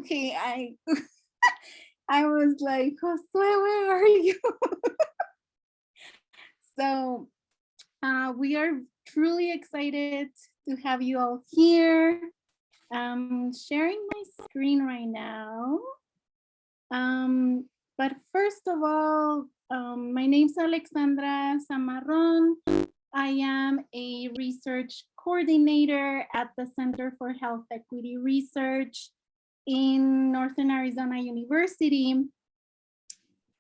Okay, I was like, Josue, where are you? So we are truly excited to have you all here. I'm sharing my screen right now. But first of all, my name's Alexandra Zamarron. I am a research coordinator at the Center for Health Equity Research in Northern Arizona University.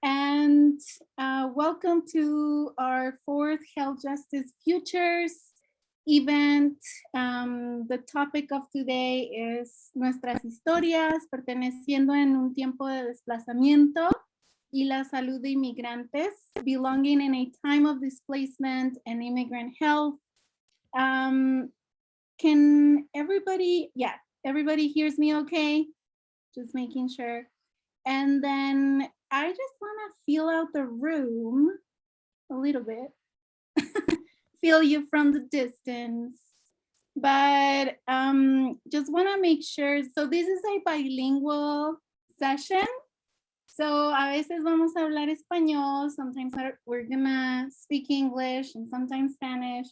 And welcome to our fourth Health Justice Futures event. The topic of today is Nuestras Historias, perteneciendo en un tiempo de desplazamiento y la salud de inmigrantes, belonging in a time of displacement and immigrant health. Can everybody, everybody hears me okay? Just making sure. And then I just want to feel out the room a little bit, feel you from the distance, but just want to make sure. So this is a bilingual session. So a veces vamos a hablar español, sometimes we're gonna speak English and sometimes Spanish.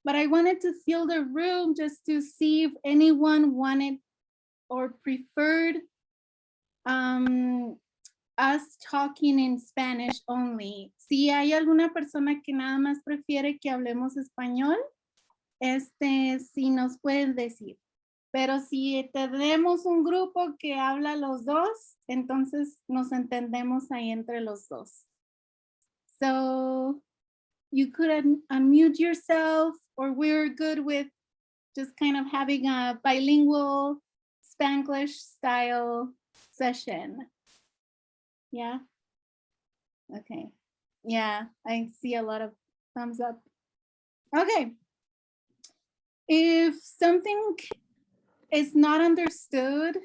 But I wanted to feel the room just to see if anyone wanted or preferred us talking in Spanish only. Si hay alguna persona que nada más prefiere que hablemos español, si nos pueden decir. Pero si tenemos un grupo que habla los dos, entonces nos entendemos ahí entre los dos. So you could unmute yourself, or we're good with just kind of having a bilingual Spanglish style session. Yeah. Okay. Yeah, I see a lot of thumbs up. Okay. If something is not understood,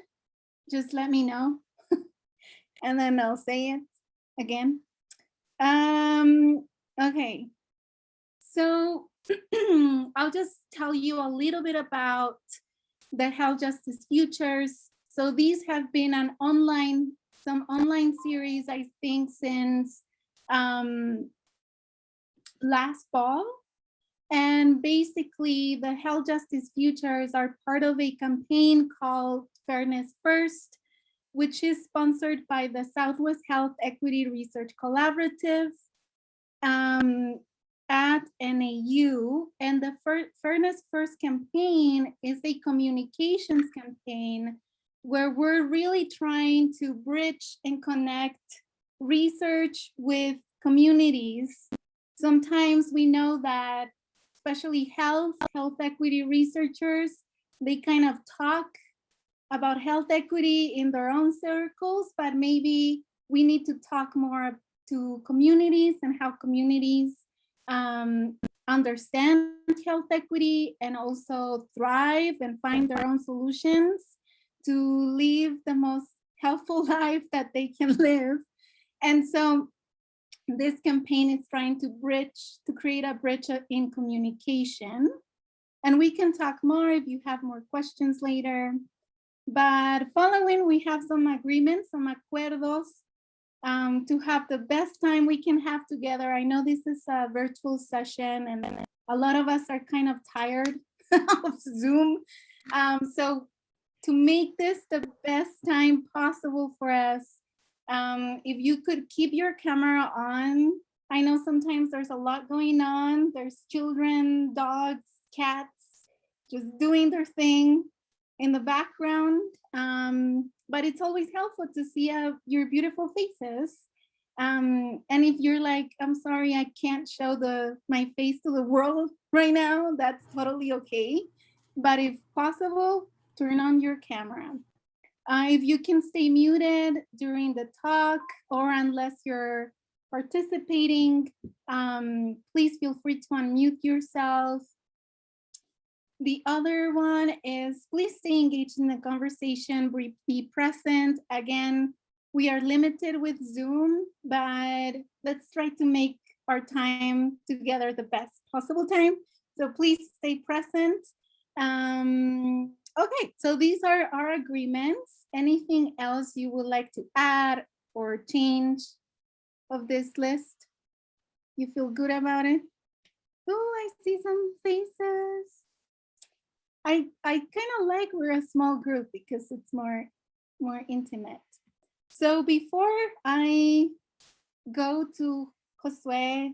just let me know. And then I'll say it again. Okay. So I'll just tell you a little bit about the Health Justice Futures. So these have been some online series, I think, since last fall. And basically the Health Justice Futures are part of a campaign called Fairness First, which is sponsored by the Southwest Health Equity Research Collaborative at NAU. And the Fairness First campaign is a communications campaign where we're really trying to bridge and connect research with communities. Sometimes we know that, especially health equity researchers, they kind of talk about health equity in their own circles, but maybe we need to talk more to communities and how communities understand health equity and also thrive and find their own solutions to live the most healthful life that they can live. And so this campaign is trying to create a bridge in communication. And we can talk more if you have more questions later. But following, we have some agreements, some acuerdos to have the best time we can have together. I know this is a virtual session and a lot of us are kind of tired of Zoom. So to make this the best time possible for us, if you could keep your camera on. I know sometimes there's a lot going on. There's children, dogs, cats, just doing their thing in the background. But it's always helpful to see your beautiful faces. And if you're like, I'm sorry, I can't show my face to the world right now, that's totally okay. But if possible, turn on your camera. If you can stay muted during the talk or unless you're participating, please feel free to unmute yourself. The other one is please stay engaged in the conversation, be present. Again, we are limited with Zoom, but let's try to make our time together the best possible time. So please stay present. Okay, so these are our agreements. Anything else you would like to add or change of this list? You feel good about it? Oh, I see some faces. I kind of like we're a small group because it's more intimate. So before I go to Josue,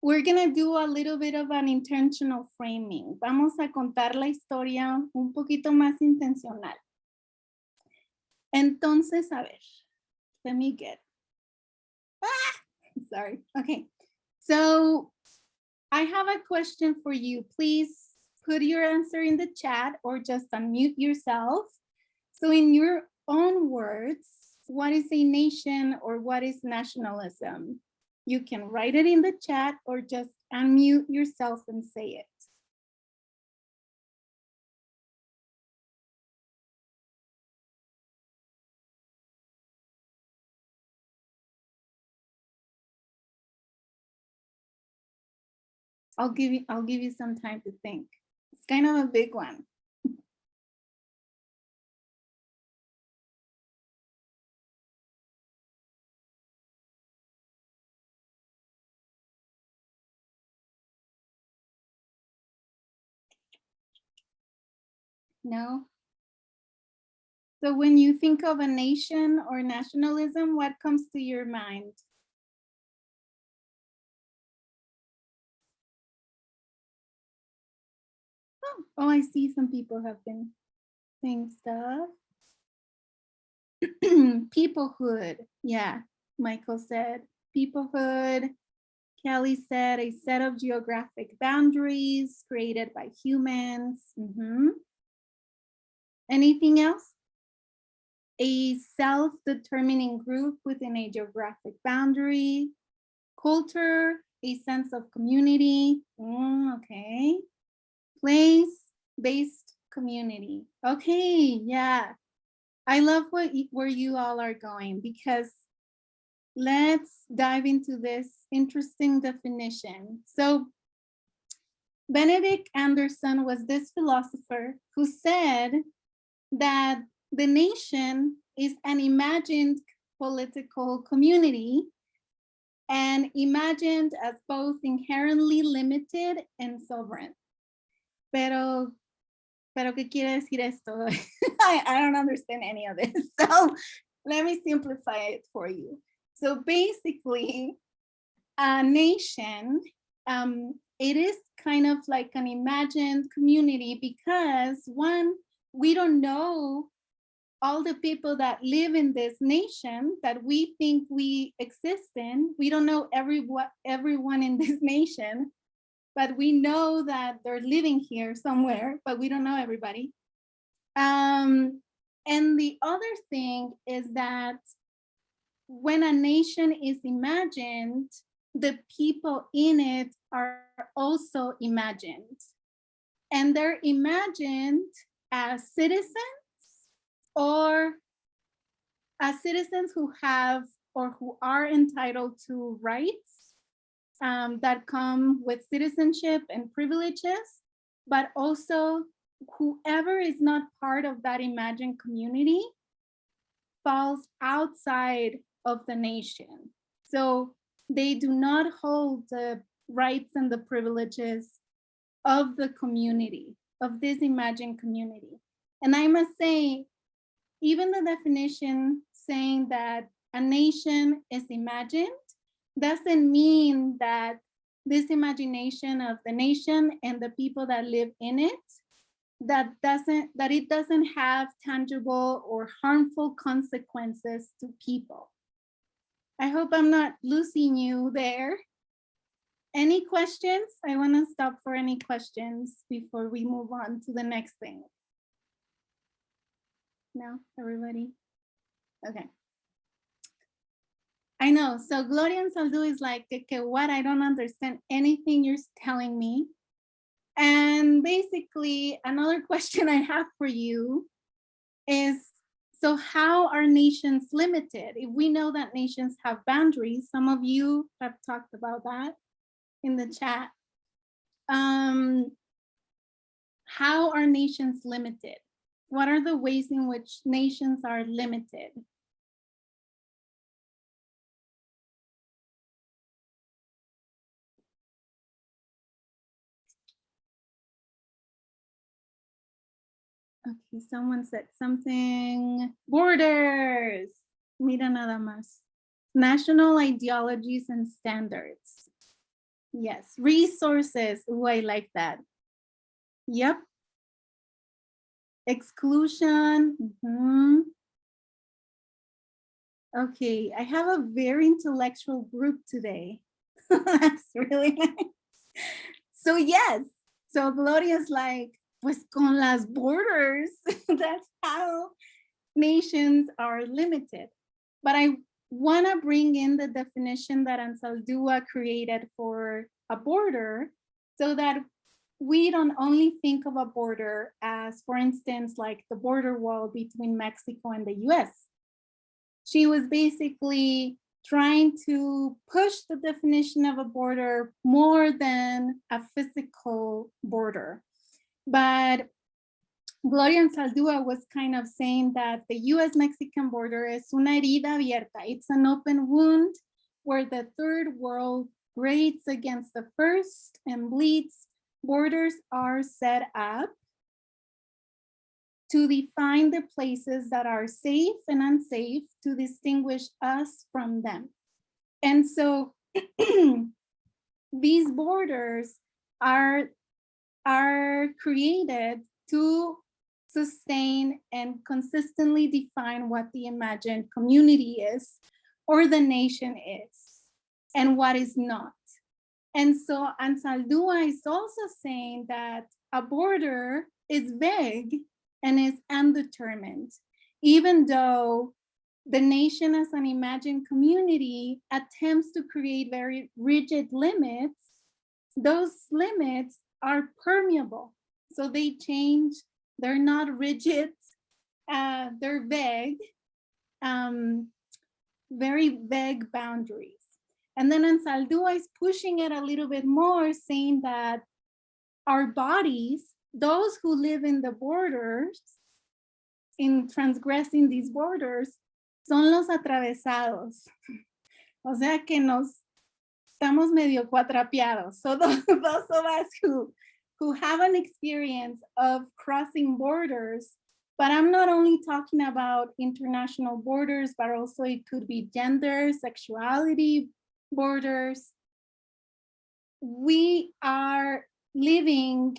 we're gonna do a little bit of an intentional framing. Vamos a contar la historia un poquito más intencional. Entonces, a ver, let me get. Sorry. Okay. So I have a question for you. Please put your answer in the chat or just unmute yourself. So in your own words, what is a nation or what is nationalism? You can write it in the chat or just unmute yourself and say it. I'll give you some time to think. It's kind of a big one. No? So when you think of a nation or nationalism, what comes to your mind? Oh, I see some people have been saying stuff. Peoplehood. Yeah, Michael said peoplehood. Kelly said a set of geographic boundaries created by humans. Anything else? A self-determining group within a geographic boundary. Culture, a sense of community. Okay. Place-based community. Okay, yeah. I love where you all are going because let's dive into this interesting definition. So Benedict Anderson was this philosopher who said that the nation is an imagined political community and imagined as both inherently limited and sovereign. Pero ¿qué quiere decir esto? I don't understand any of this. So let me simplify it for you. So basically, a nation, it is kind of like an imagined community because one, we don't know all the people that live in this nation that we think we exist in. We don't know everyone in this nation, but we know that they're living here somewhere, but we don't know everybody. And the other thing is that when a nation is imagined, the people in it are also imagined. And they're imagined as citizens or as citizens who have or who are entitled to rights that come with citizenship and privileges, but also whoever is not part of that imagined community falls outside of the nation. So they do not hold the rights and the privileges of the community, of this imagined community. And I must say, even the definition saying that a nation is imagined doesn't mean that this imagination of the nation and the people that live in it, that it doesn't have tangible or harmful consequences to people. I hope I'm not losing you there. Any questions? I want to stop for any questions before we move on to the next thing. No, everybody? Okay. I know, so Gloria and Saldu is like, okay, what? I don't understand anything you're telling me. And basically, another question I have for you is, so how are nations limited? If we know that nations have boundaries, some of you have talked about that in the chat. how are nations limited? What are the ways in which nations are limited? Okay, someone said something. Borders. Mira nada más. National ideologies and standards. Yes, resources. Oh, I like that. Yep. Exclusion. Okay, I have a very intellectual group today. That's really nice. So yes, so Gloria's like, pues con las borders, that's how nations are limited. But I want to bring in the definition that Ansaldúa created for a border so that we don't only think of a border as, for instance, like the border wall between Mexico and the US. She was basically trying to push the definition of a border more than a physical border. But Gloria Ansaldúa was kind of saying that the US-Mexican border is una herida abierta. It's an open wound where the third world grates against the first and bleeds. Borders are set up to define the places that are safe and unsafe, to distinguish us from them. And so these borders are created to sustain and consistently define what the imagined community is or the nation is and what is not. And so Ansaldúa is also saying that a border is vague and is undetermined, even though the nation as an imagined community attempts to create very rigid limits. Those limits are permeable. So they change, they're not rigid, they're vague, very vague boundaries. And then Ansaldúa is pushing it a little bit more, saying that our bodies, those who live in the borders, in transgressing these borders, son los atravesados. O sea que nos estamos medio cuatrapeados. So those of us who have an experience of crossing borders, but I'm not only talking about international borders, but also it could be gender, sexuality borders. We are living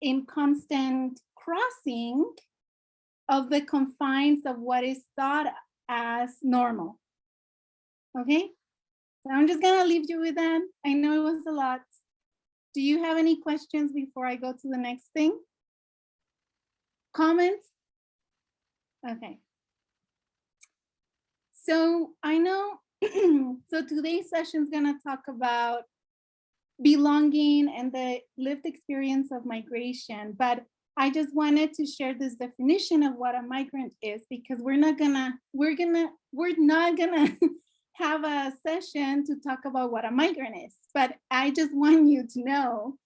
in constant crossing of the confines of what is thought as normal. Okay, so I'm just gonna leave you with that. I know it was a lot. Do you have any questions before I go to the next thing? Comments? Okay. So I know, so today's session is gonna talk about belonging and the lived experience of migration, but I just wanted to share this definition of what a migrant is, because we're not gonna have a session to talk about what a migrant is, but I just want you to know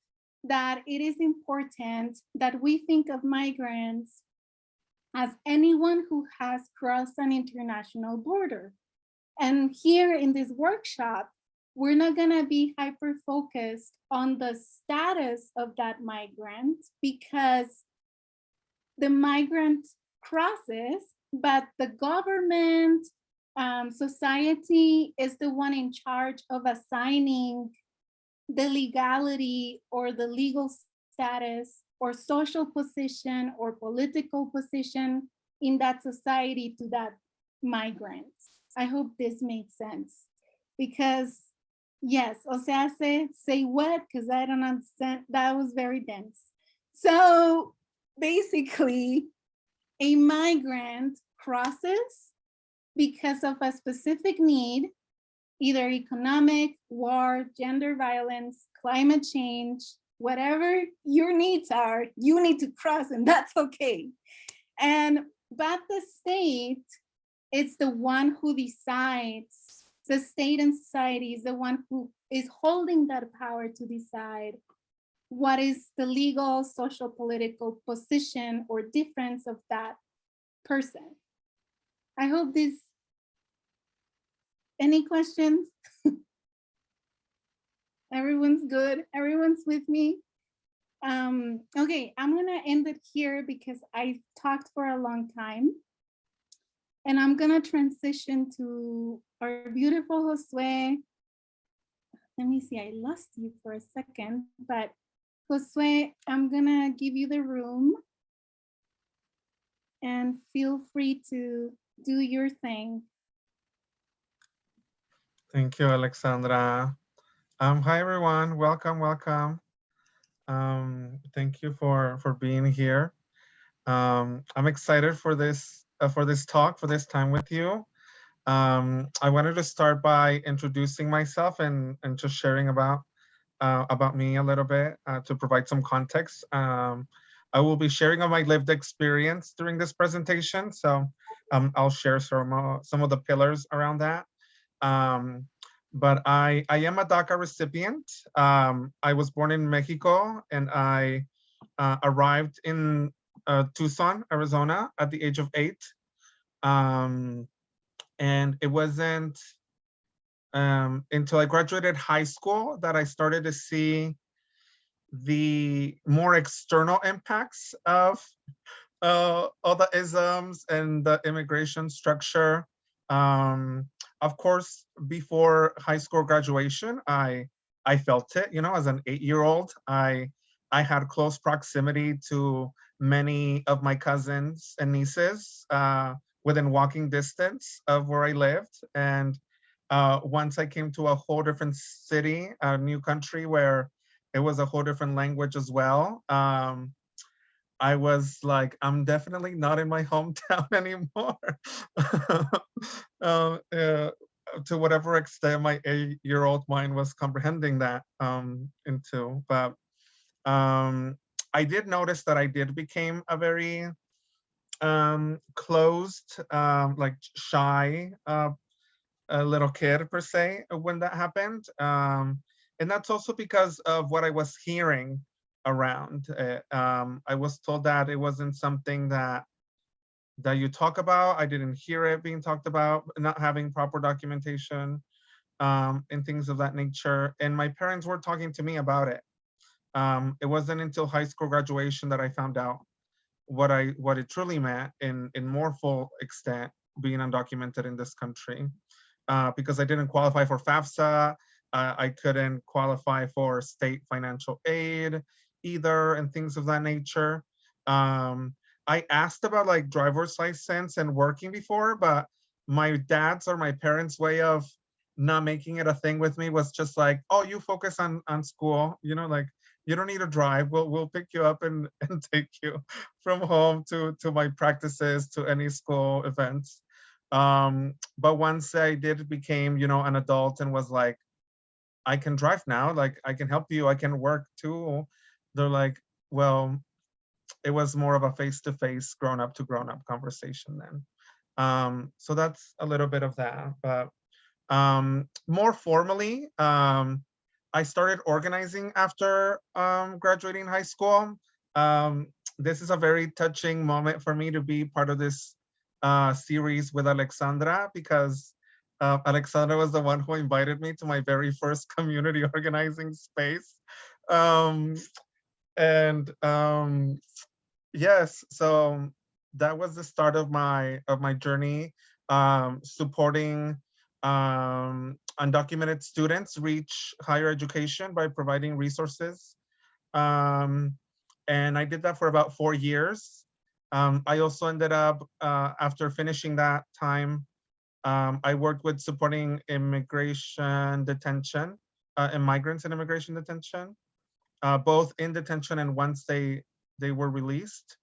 that it is important that we think of migrants as anyone who has crossed an international border. And here in this workshop, we're not gonna be hyper-focused on the status of that migrant, because the migrant crosses, but the government, society is the one in charge of assigning the legality or the legal status or social position or political position in that society to that migrant. I hope this makes sense, because yes, o sea, say what, because I don't understand, that was very dense. So basically, a migrant crosses because of a specific need, either economic, war, gender violence, climate change, whatever your needs are, you need to cross, and that's okay. But the state is the one who decides. The state and society is the one who is holding that power to decide what is the legal, social, political position or difference of that person. I hope this, any questions? Everyone's good, everyone's with me. Okay, I'm gonna end it here because I talked for a long time. And I'm gonna transition to our beautiful Josue. Let me see, I lost you for a second, but Josue, I'm gonna give you the room and feel free to do your thing. Thank you, Alexandra. Hi everyone, welcome, welcome. Thank you for being here. I'm excited for this talk, for this time with you. I wanted to start by introducing myself and just sharing about me a little bit to provide some context. I will be sharing on my lived experience during this presentation, so I'll share some of the pillars around that. But I am a DACA recipient. I was born in Mexico, and I arrived in Tucson, Arizona at the age of 8. And it wasn't until I graduated high school that I started to see the more external impacts of all the isms and the immigration structure. Of course, before high school graduation, I felt it. You know, as an 8-year-old, I had close proximity to many of my cousins and nieces within walking distance of where I lived. And once I came to a whole different city, a new country where it was a whole different language as well. I was like, I'm definitely not in my hometown anymore. To whatever extent my 8-year-old mind was comprehending that into. But I did notice that I did become a very closed, like shy a little kid per se when that happened. And that's also because of what I was hearing around. I was told that it wasn't something that you talk about. I didn't hear it being talked about, not having proper documentation and things of that nature. And my parents were talking to me about it. It wasn't until high school graduation that I found out what it truly meant in more full extent, being undocumented in this country. Because I didn't qualify for FAFSA, I couldn't qualify for state financial aid either, and things of that nature. I asked about like driver's license and working before, but my dad's or my parents' way of not making it a thing with me was just like, oh, you focus on school, you know, like you don't need to drive. We'll pick you up and take you from home to my practices, to any school events. But once I did became, you know, an adult and was like, I can drive now, like I can help you, I can work too. They're like, well, it was more of a face-to-face grown-up to grown-up conversation then. So that's a little bit of that. But more formally, I started organizing after graduating high school. This is a very touching moment for me to be part of this series with Alexandra, because Alexandra was the one who invited me to my very first community organizing space. Yes, so that was the start of my journey, supporting undocumented students reach higher education by providing resources. And I did that for about 4 years. I also ended up, after finishing that time, I worked with supporting immigration detention, and migrants in immigration detention, both in detention and once they were released.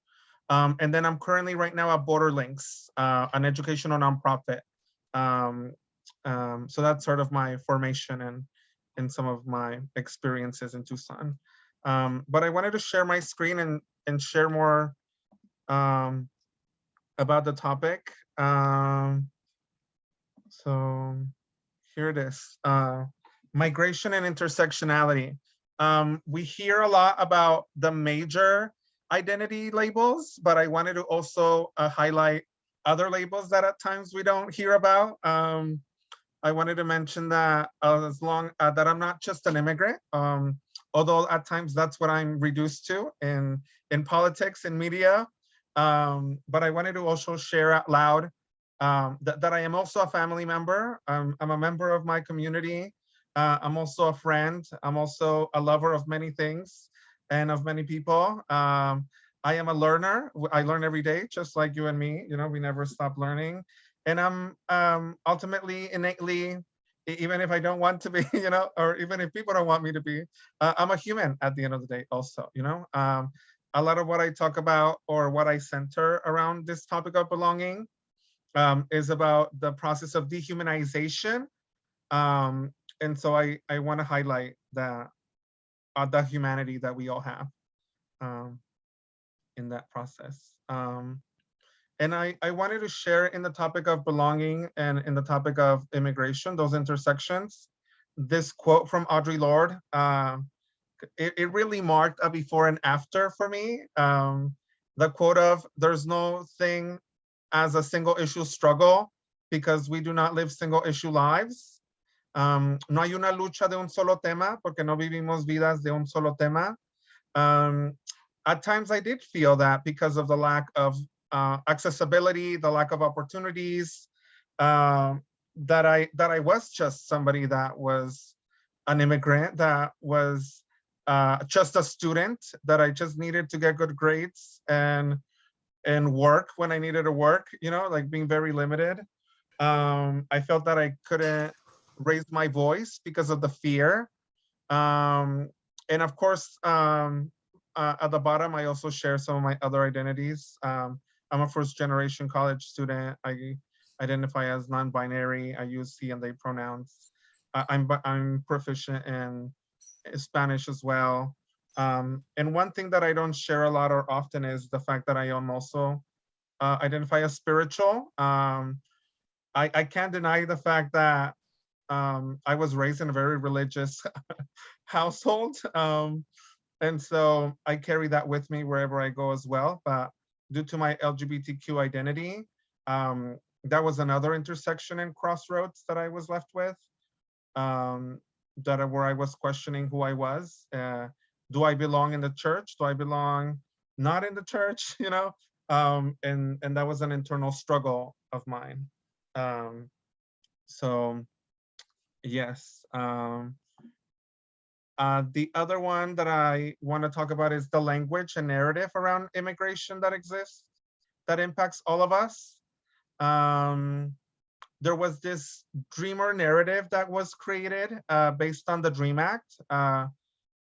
And then I'm currently right now at Borderlinks, an educational nonprofit. So that's sort of my formation and some of my experiences in Tucson. But I wanted to share my screen and share more about the topic. So here it is. Migration and intersectionality. We hear a lot about the major identity labels, but I wanted to also highlight other labels that at times we don't hear about. I wanted to mention that as long that I'm not just an immigrant, although at times that's what I'm reduced to in politics and media. But I wanted to also share out loud that I am also a family member. I'm a member of my community. I'm also a friend. I'm also a lover of many things and of many people. I am a learner. I learn every day, just like you and me. You know, we never stop learning. And I'm ultimately, innately, even if I don't want to be, you know, or even if people don't want me to be, I'm a human at the end of the day also, you know. A lot of what I talk about or what I center around this topic of belonging is about the process of dehumanization. And so I want to highlight that the humanity that we all have in that process. And I wanted to share in the topic of belonging and in the topic of immigration, those intersections, this quote from Audre Lorde. It really marked a before and after for me. The quote of, there's no thing as a single issue struggle because we do not live single issue lives. No hay una lucha de un solo tema porque no vivimos vidas de un solo tema. At times I did feel that because of the lack of accessibility, the lack of opportunities, that I was just somebody that was an immigrant, that was just a student, that I just needed to get good grades and work when I needed to work, you know, like being very limited. I felt that I couldn't raise my voice because of the fear. And of course, at the bottom, I also share some of my other identities. I'm a first generation college student. I identify as non-binary. I use he and they pronouns. I'm proficient in Spanish as well. And one thing that I don't share a lot or often is the fact that I am also identify as spiritual. I can't deny the fact that I was raised in a very religious household. And so I carry that with me wherever I go as well. But due to my LGBTQ identity, that was another intersection and crossroads that I was left with, where I was questioning who I was. Do I belong in the church? Do I belong not in the church? You know, and that was an internal struggle of mine. So yes. The other one that I want to talk about is the language and narrative around immigration that exists, that impacts all of us. There was this dreamer narrative that was created based on the DREAM Act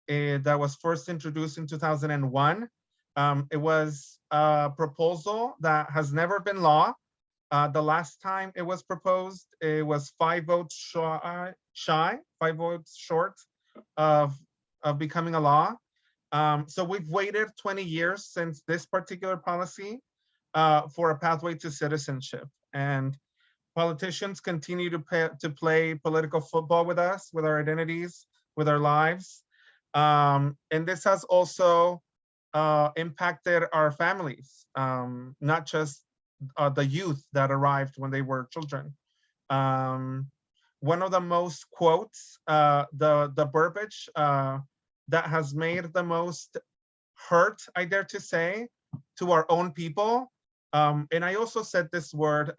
that was first introduced in 2001. It was a proposal that has never been law. The last time it was proposed, it was 5 votes shy, 5 votes short of becoming a law. So we've waited 20 years since this particular policy for a pathway to citizenship. And politicians continue to play political football with us, with our identities, with our lives. And this has also impacted our families, not just the youth that arrived when they were children. One of the most quotes, the verbiage that has made the most hurt, I dare to say, to our own people. And I also said this word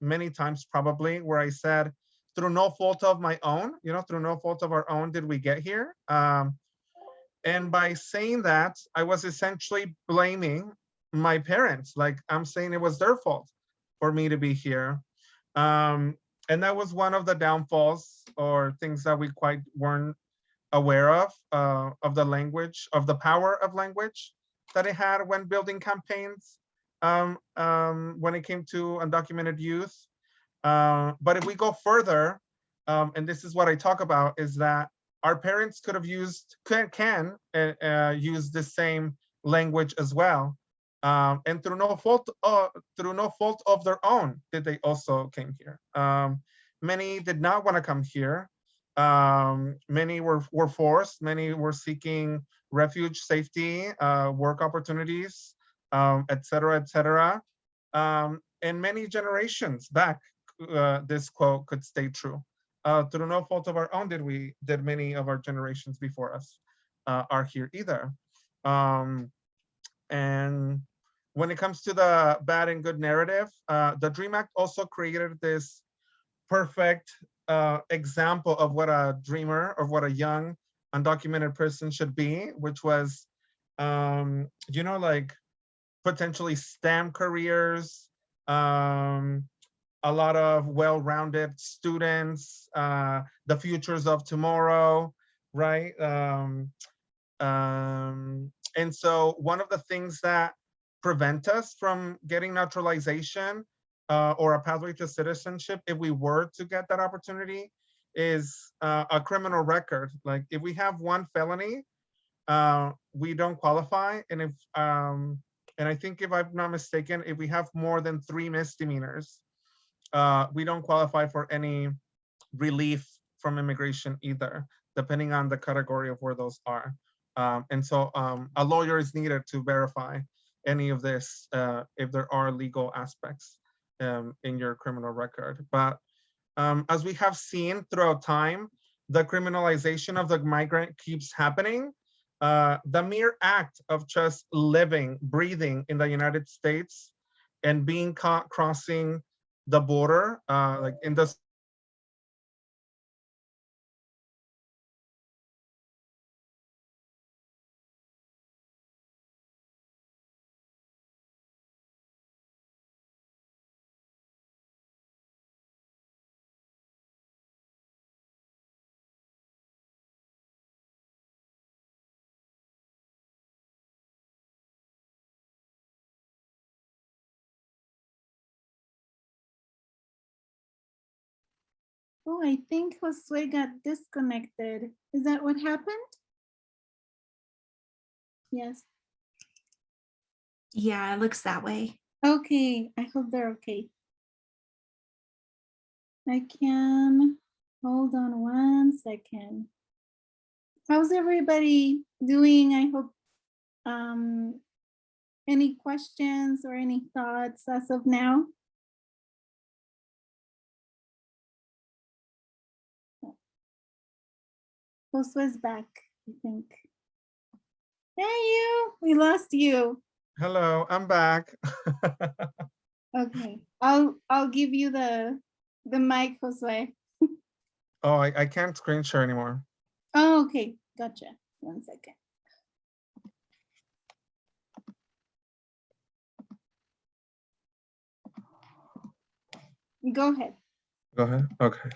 many times probably, where I said, through no fault of my own, you know, through no fault of our own did we get here. And by saying that, I was essentially blaming my parents. Like I'm saying it was their fault for me to be here. And that was one of the downfalls or things that we quite weren't aware of the language, of the power of language that it had when building campaigns, when it came to undocumented youth. But if we go further, and this is what I talk about, is that our parents could have used, can use the same language as well. And through no fault of their own, did they also came here. Many did not want to come here. Many were forced, many were seeking refuge, safety, work opportunities, et cetera, et cetera. And many generations back, this quote could stay true. Through no fault of our own did many of our generations before us are here either. And when it comes to the bad and good narrative, the DREAM Act also created this perfect example of what a dreamer, of what a young undocumented person should be, which was, like potentially STEM careers, a lot of well-rounded students, the futures of tomorrow, right? And so one of the things that prevent us from getting naturalization or a pathway to citizenship, if we were to get that opportunity, is a criminal record. Like if we have one felony, we don't qualify. And I think if I'm not mistaken, if we have more than 3 misdemeanors, we don't qualify for any relief from immigration either, depending on the category of where those are. And so a lawyer is needed to verify any of this if there are legal aspects in your criminal record. But as we have seen throughout time, the criminalization of the migrant keeps happening. The mere act of just living, breathing in the United States and being caught crossing the border, like in the Oh, I think Josue got disconnected. Is that what happened? Yes. Yeah, it looks that way. Okay, I hope they're okay. I can, hold on one second. How's everybody doing? I hope, any questions or any thoughts as of now? Josue's back, I think. Hey, you, we lost you. hello, I'm back. Okay, I'll give you the mic, Josue. Oh, I can't screen share anymore. Oh, okay, gotcha. 1 second. Go ahead. Go ahead. Okay.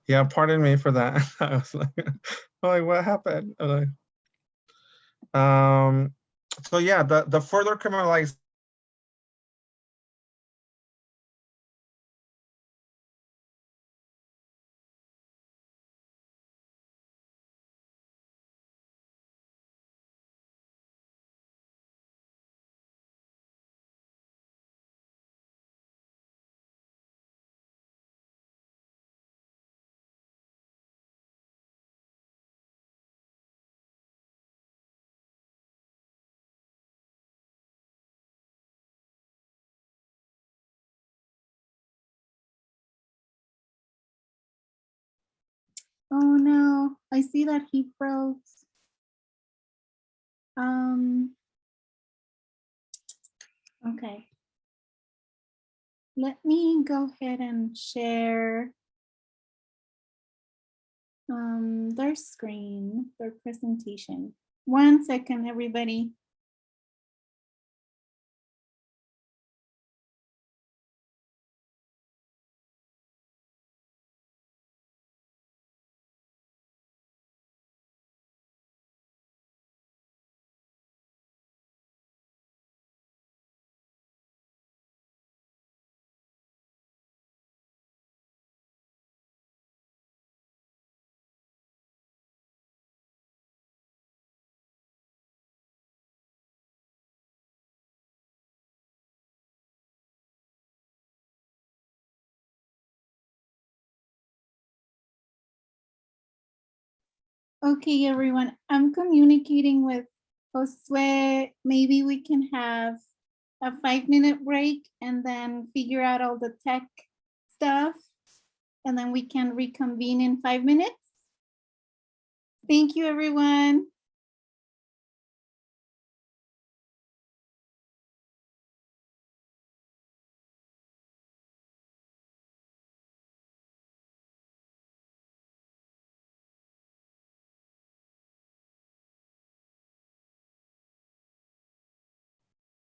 Yeah, pardon me for that. I was like, what happened? So yeah, the further criminalization Oh no, I see that he froze. Okay. Let me go ahead and share their screen, their presentation. 1 second, everybody. Okay, everyone, I'm communicating with Josue. Maybe we can have a 5-minute break and then figure out all the tech stuff, and then we can reconvene in 5 minutes. Thank you, everyone.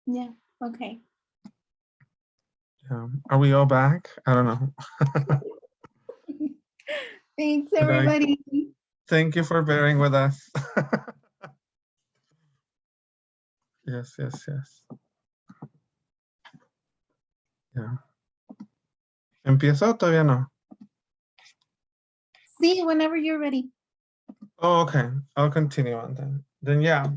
Yeah, okay. Are we all back? I don't know. Thanks, But everybody. thank you for bearing with us. Yes, yes, yes. Yeah. ¿Empiezo o todavía no? See you whenever you're ready. Oh, okay. I'll continue on then. Then yeah.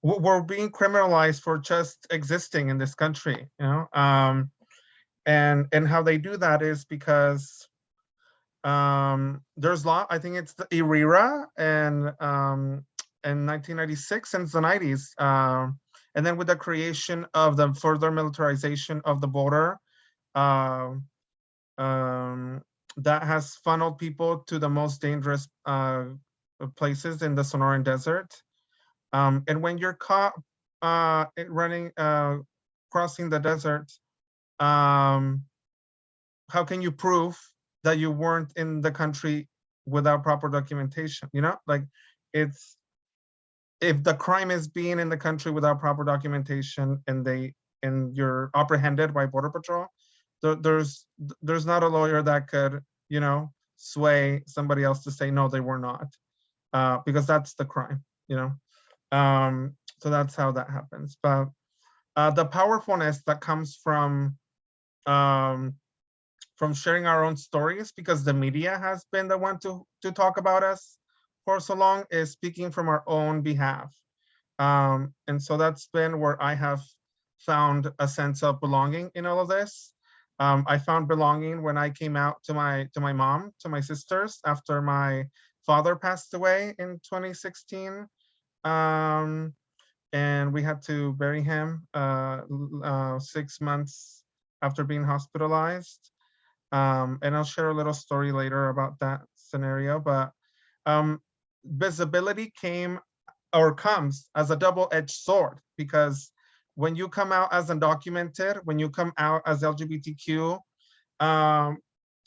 We're being criminalized for just existing in this country, you know. And how they do that is because there's law. I think it's the ERIRA and in 1996 since the 90s, and then with the creation of the further militarization of the border, um, that has funneled people to the most dangerous places in the Sonoran Desert. And when you're caught crossing the desert, how can you prove that you weren't in the country without proper documentation? You know, like it's, if the crime is being in the country without proper documentation and you're apprehended by Border Patrol, there's not a lawyer that could, you know, sway somebody else to say no, they were not, because that's the crime, you know. So that's how that happens. But the powerfulness that comes from sharing our own stories, because the media has been the one to talk about us for so long, is speaking from our own behalf. And so that's been where I have found a sense of belonging in all of this. I found belonging when I came out to my mom, to my sisters, after my father passed away in 2016. And we had to bury him 6 months after being hospitalized. And I'll share a little story later about that scenario. But visibility came or comes as a double-edged sword, because when you come out as undocumented, when you come out as LGBTQ,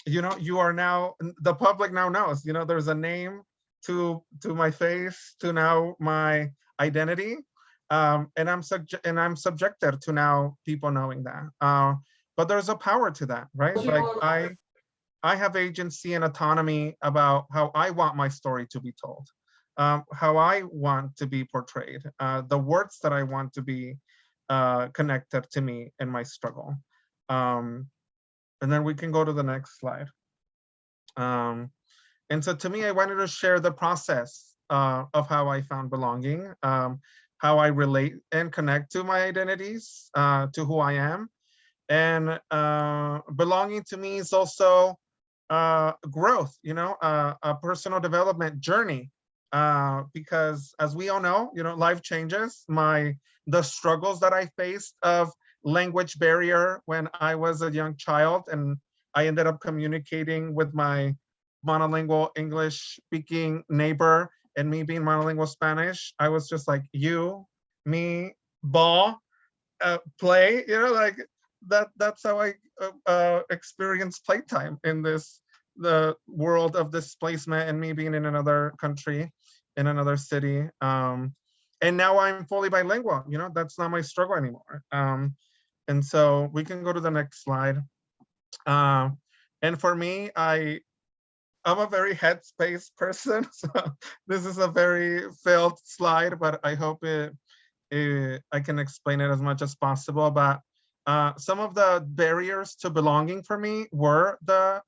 you know, you are now, the public now knows, you know, there's a name to my face, to now my identity. And I'm subjected to now people knowing that. But there's a power to that, right? Like I have agency and autonomy about how I want my story to be told, how I want to be portrayed, the words that I want to be connected to me in my struggle. And then we can go to the next slide. And so to me, I wanted to share the process of how I found belonging, how I relate and connect to my identities, to who I am. And belonging to me is also growth, you know, a personal development journey, because as we all know, you know, life changes. The struggles that I faced of language barrier when I was a young child, and I ended up communicating with my monolingual English speaking neighbor, and me being monolingual Spanish, I was just like, you, me, ball, play, you know, like that's how I experience playtime in the world of displacement, and me being in another country, in another city. And now I'm fully bilingual, you know, that's not my struggle anymore. And so we can go to the next slide. And for me, I'm a very Headspace person, so this is a very failed slide, but I hope I can explain it as much as possible. But some of the barriers to belonging for me were the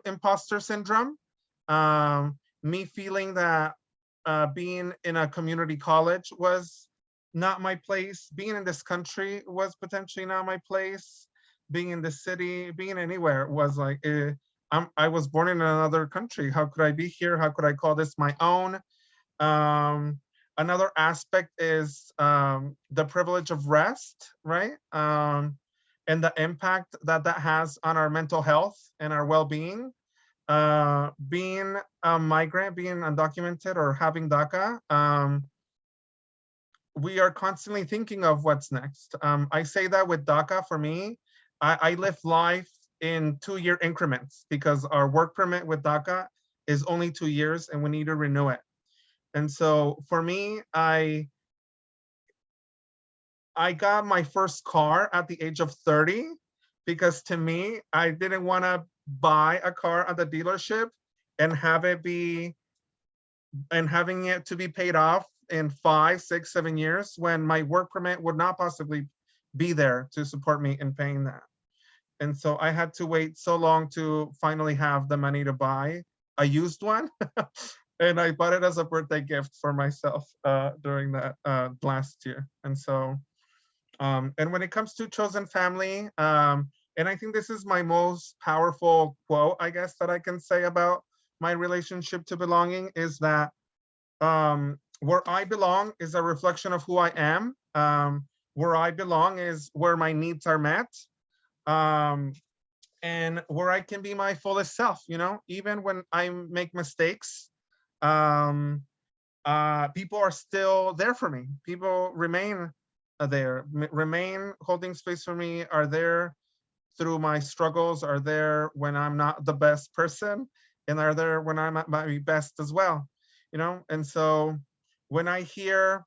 imposter syndrome, me feeling that being in a community college was not my place, being in this country was potentially not my place, being in the city, being anywhere was like, I was born in another country. How could I be here? How could I call this my own? Another aspect is the privilege of rest, right? And the impact that that has on our mental health and our well-being. Being a migrant, being undocumented, or having DACA, we are constantly thinking of what's next. I say that with DACA, for me, I live life in 2-year increments because our work permit with DACA is only 2 years and we need to renew it. And so for me, I got my first car at the age of 30 because to me, I didn't want to buy a car at the dealership and have it be and having it to be paid off in 5, 6, 7 years when my work permit would not possibly be there to support me in paying that. And so I had to wait so long to finally have the money to buy a used one. And I bought it as a birthday gift for myself during that last year. And so, and when it comes to chosen family, and I think this is my most powerful quote, I guess, that I can say about my relationship to belonging is that where I belong is a reflection of who I am. Where I belong is where my needs are met. And where I can be my fullest self, you know, even when I make mistakes, people are still there for me. People remain there, remain holding space for me, are there through my struggles, are there when I'm not the best person, and are there when I'm at my best as well, you know? And so when I hear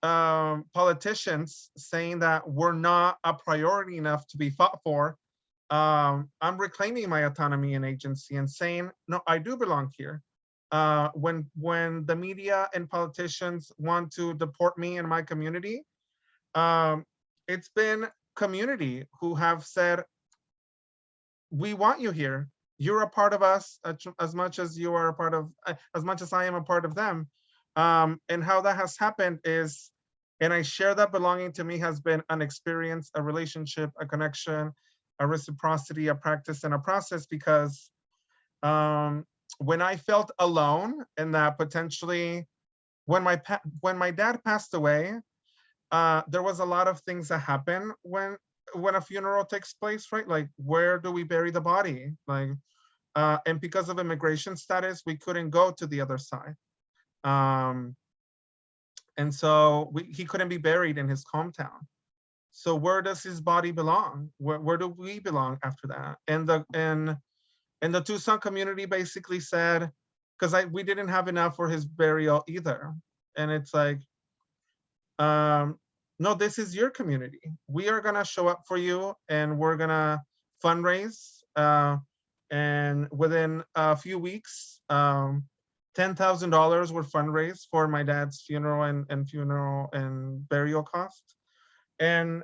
politicians saying that we're not a priority enough to be fought for, I'm reclaiming my autonomy and agency and saying, no, I do belong here. When the media and politicians want to deport me and my community, it's been community who have said, we want you here. You're a part of us as much as you are a part of, as much as I am a part of them. And how that has happened is, and I share that belonging to me has been an experience, a relationship, a connection, a reciprocity, a practice, and a process, because when I felt alone and that potentially when my dad passed away, there was a lot of things that happen when a funeral takes place, right? Like, where do we bury the body? Like, and because of immigration status, we couldn't go to the other side. And so he couldn't be buried in his hometown. So where does his body belong? Where do we belong after that? And the Tucson community basically said, because we didn't have enough for his burial either. And it's like, no, this is your community. We are gonna show up for you and we're gonna fundraise. And within a few weeks, $10,000 were fundraised for my dad's funeral and funeral and burial cost. And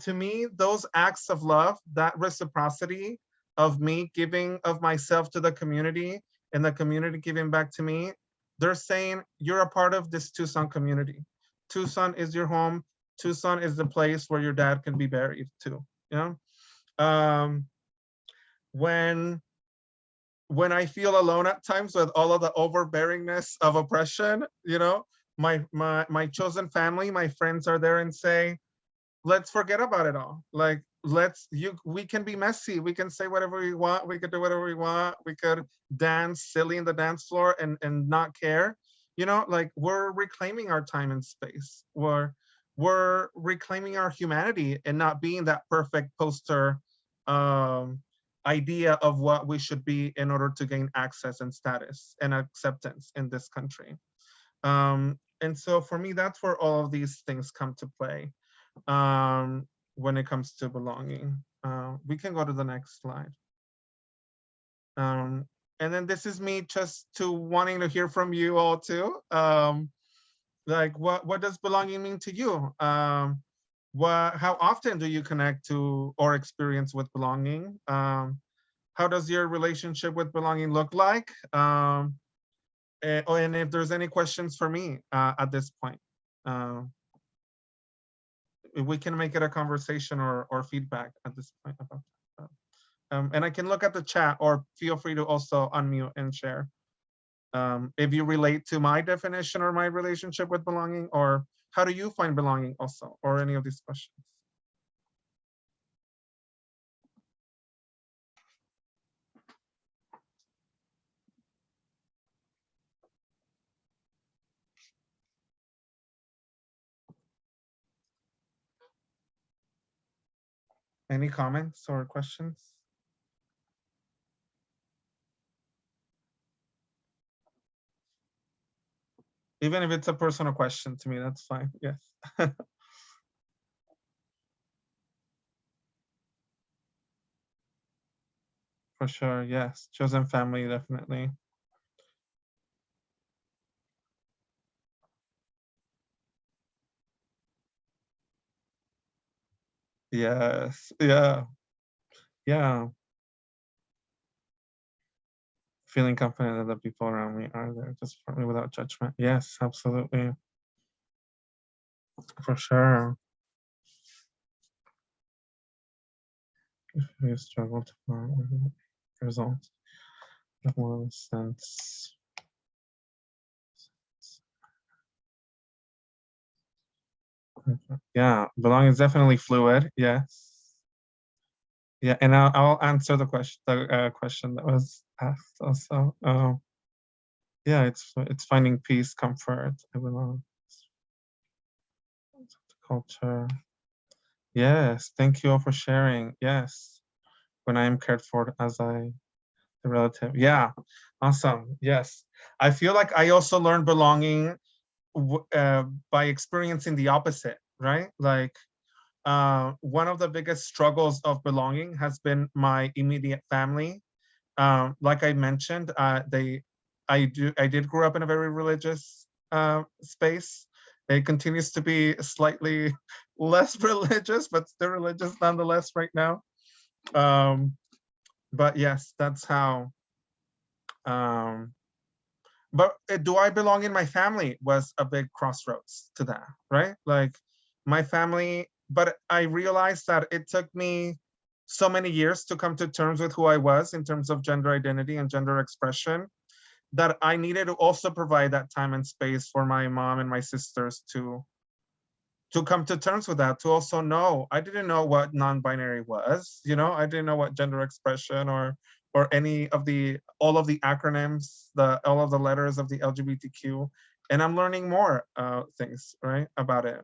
to me, those acts of love, that reciprocity of me giving of myself to the community and the community giving back to me, they're saying, you're a part of this Tucson community. Tucson is your home. Tucson is the place where your dad can be buried too, you know? When I feel alone at times with all of the overbearingness of oppression, you know, my chosen family, my friends are there and say, let's forget about it all. Like, we can be messy. We can say whatever we want. We could do whatever we want. We could dance silly in the dance floor and not care. You know, like, we're reclaiming our time and space. We're reclaiming our humanity and not being that perfect poster idea of what we should be in order to gain access and status and acceptance in this country. And so for me, that's where all of these things come to play. When it comes to belonging. We can go to the next slide. And then this is me just wanting to hear from you all too. Like, what does belonging mean to you? How often do you connect to or experience with belonging? How does your relationship with belonging look like? And if there's any questions for me at this point. We can make it a conversation or feedback at this point about that. And I can look at the chat, or feel free to also unmute and share. If you relate to my definition or my relationship with belonging, or how do you find belonging also, or any of these questions. Any comments or questions? Even if it's a personal question to me, that's fine. Yes. For sure. Yes. Chosen family, definitely. Yes. Yeah. Yeah. Feeling confident that the people around me are there to support me without judgment. Yes, absolutely. For sure. If you struggle to find results, have more sense. Yeah, belonging is definitely fluid. Yes. Yeah, and I'll answer the question that was asked also. Yeah, it's finding peace, comfort, I belong. Culture. Yes, thank you all for sharing. Yes, when I am cared for as the relative. Yeah, awesome. Yes, I feel like I also learned belonging by experiencing the opposite, right? Like one of the biggest struggles of belonging has been my immediate family. Like I mentioned, I did grow up in a very religious space. It continues to be slightly less religious, but still religious nonetheless right now. But yes, that's how. Um, but do I belong in my family was a big crossroads to that, right? Like my family, but I realized that it took me so many years to come to terms with who I was in terms of gender identity and gender expression, that I needed to also provide that time and space for my mom and my sisters to come to terms with that, to also know. I didn't know what non-binary was, you know, I didn't know what gender expression or any of the all of the acronyms, all of the letters of the LGBTQ, and I'm learning more things, right, about it.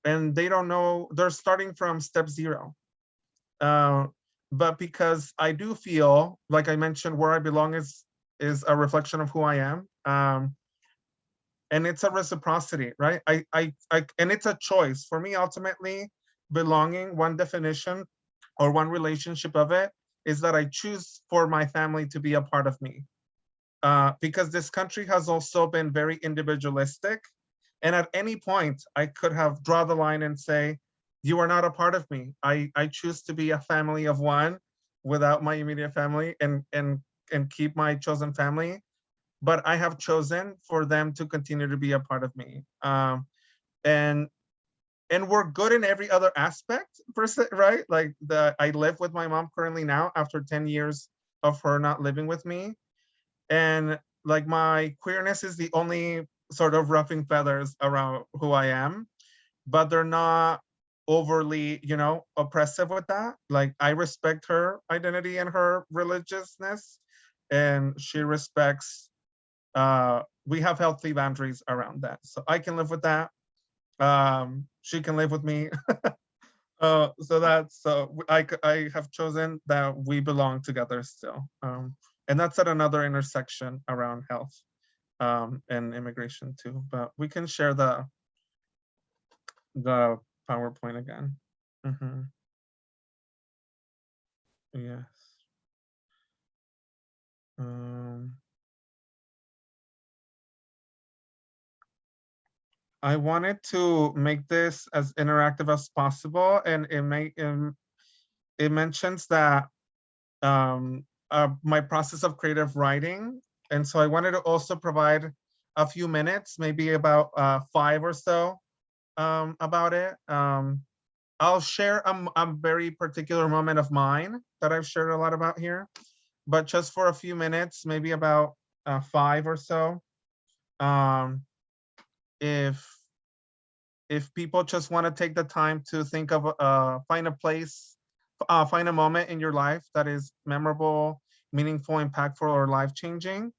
And they don't know, they're starting from step zero. But because I do feel, like I mentioned, where I belong is a reflection of who I am. And it's a reciprocity, right? And it's a choice. For me, ultimately, belonging, one definition or one relationship of it is that I choose for my family to be a part of me. Because this country has also been very individualistic. And at any point, I could have drawn the line and say, you are not a part of me. I choose to be a family of one without my immediate family and keep my chosen family. But I have chosen for them to continue to be a part of me. And we're good in every other aspect, per se, right? Like I live with my mom currently now after 10 years of her not living with me. And like my queerness is the only sort of ruffling feathers around who I am, but they're not overly, you know, oppressive with that. Like I respect her identity and her religiousness, and she respects, we have healthy boundaries around that. So I can live with that. She can live with me. So I have chosen that we belong together still. And that's at another intersection around health and immigration too. But we can share the PowerPoint again. Yes. I wanted to make this as interactive as possible, and it mentions that my process of creative writing, and so I wanted to also provide a few minutes, maybe about 5 or so, about it. I'll share a very particular moment of mine that I've shared a lot about here, but just for a few minutes, maybe about 5 or so. Um, if people just want to take the time to think of find a place, find a moment in your life that is memorable, meaningful, impactful, or life-changing.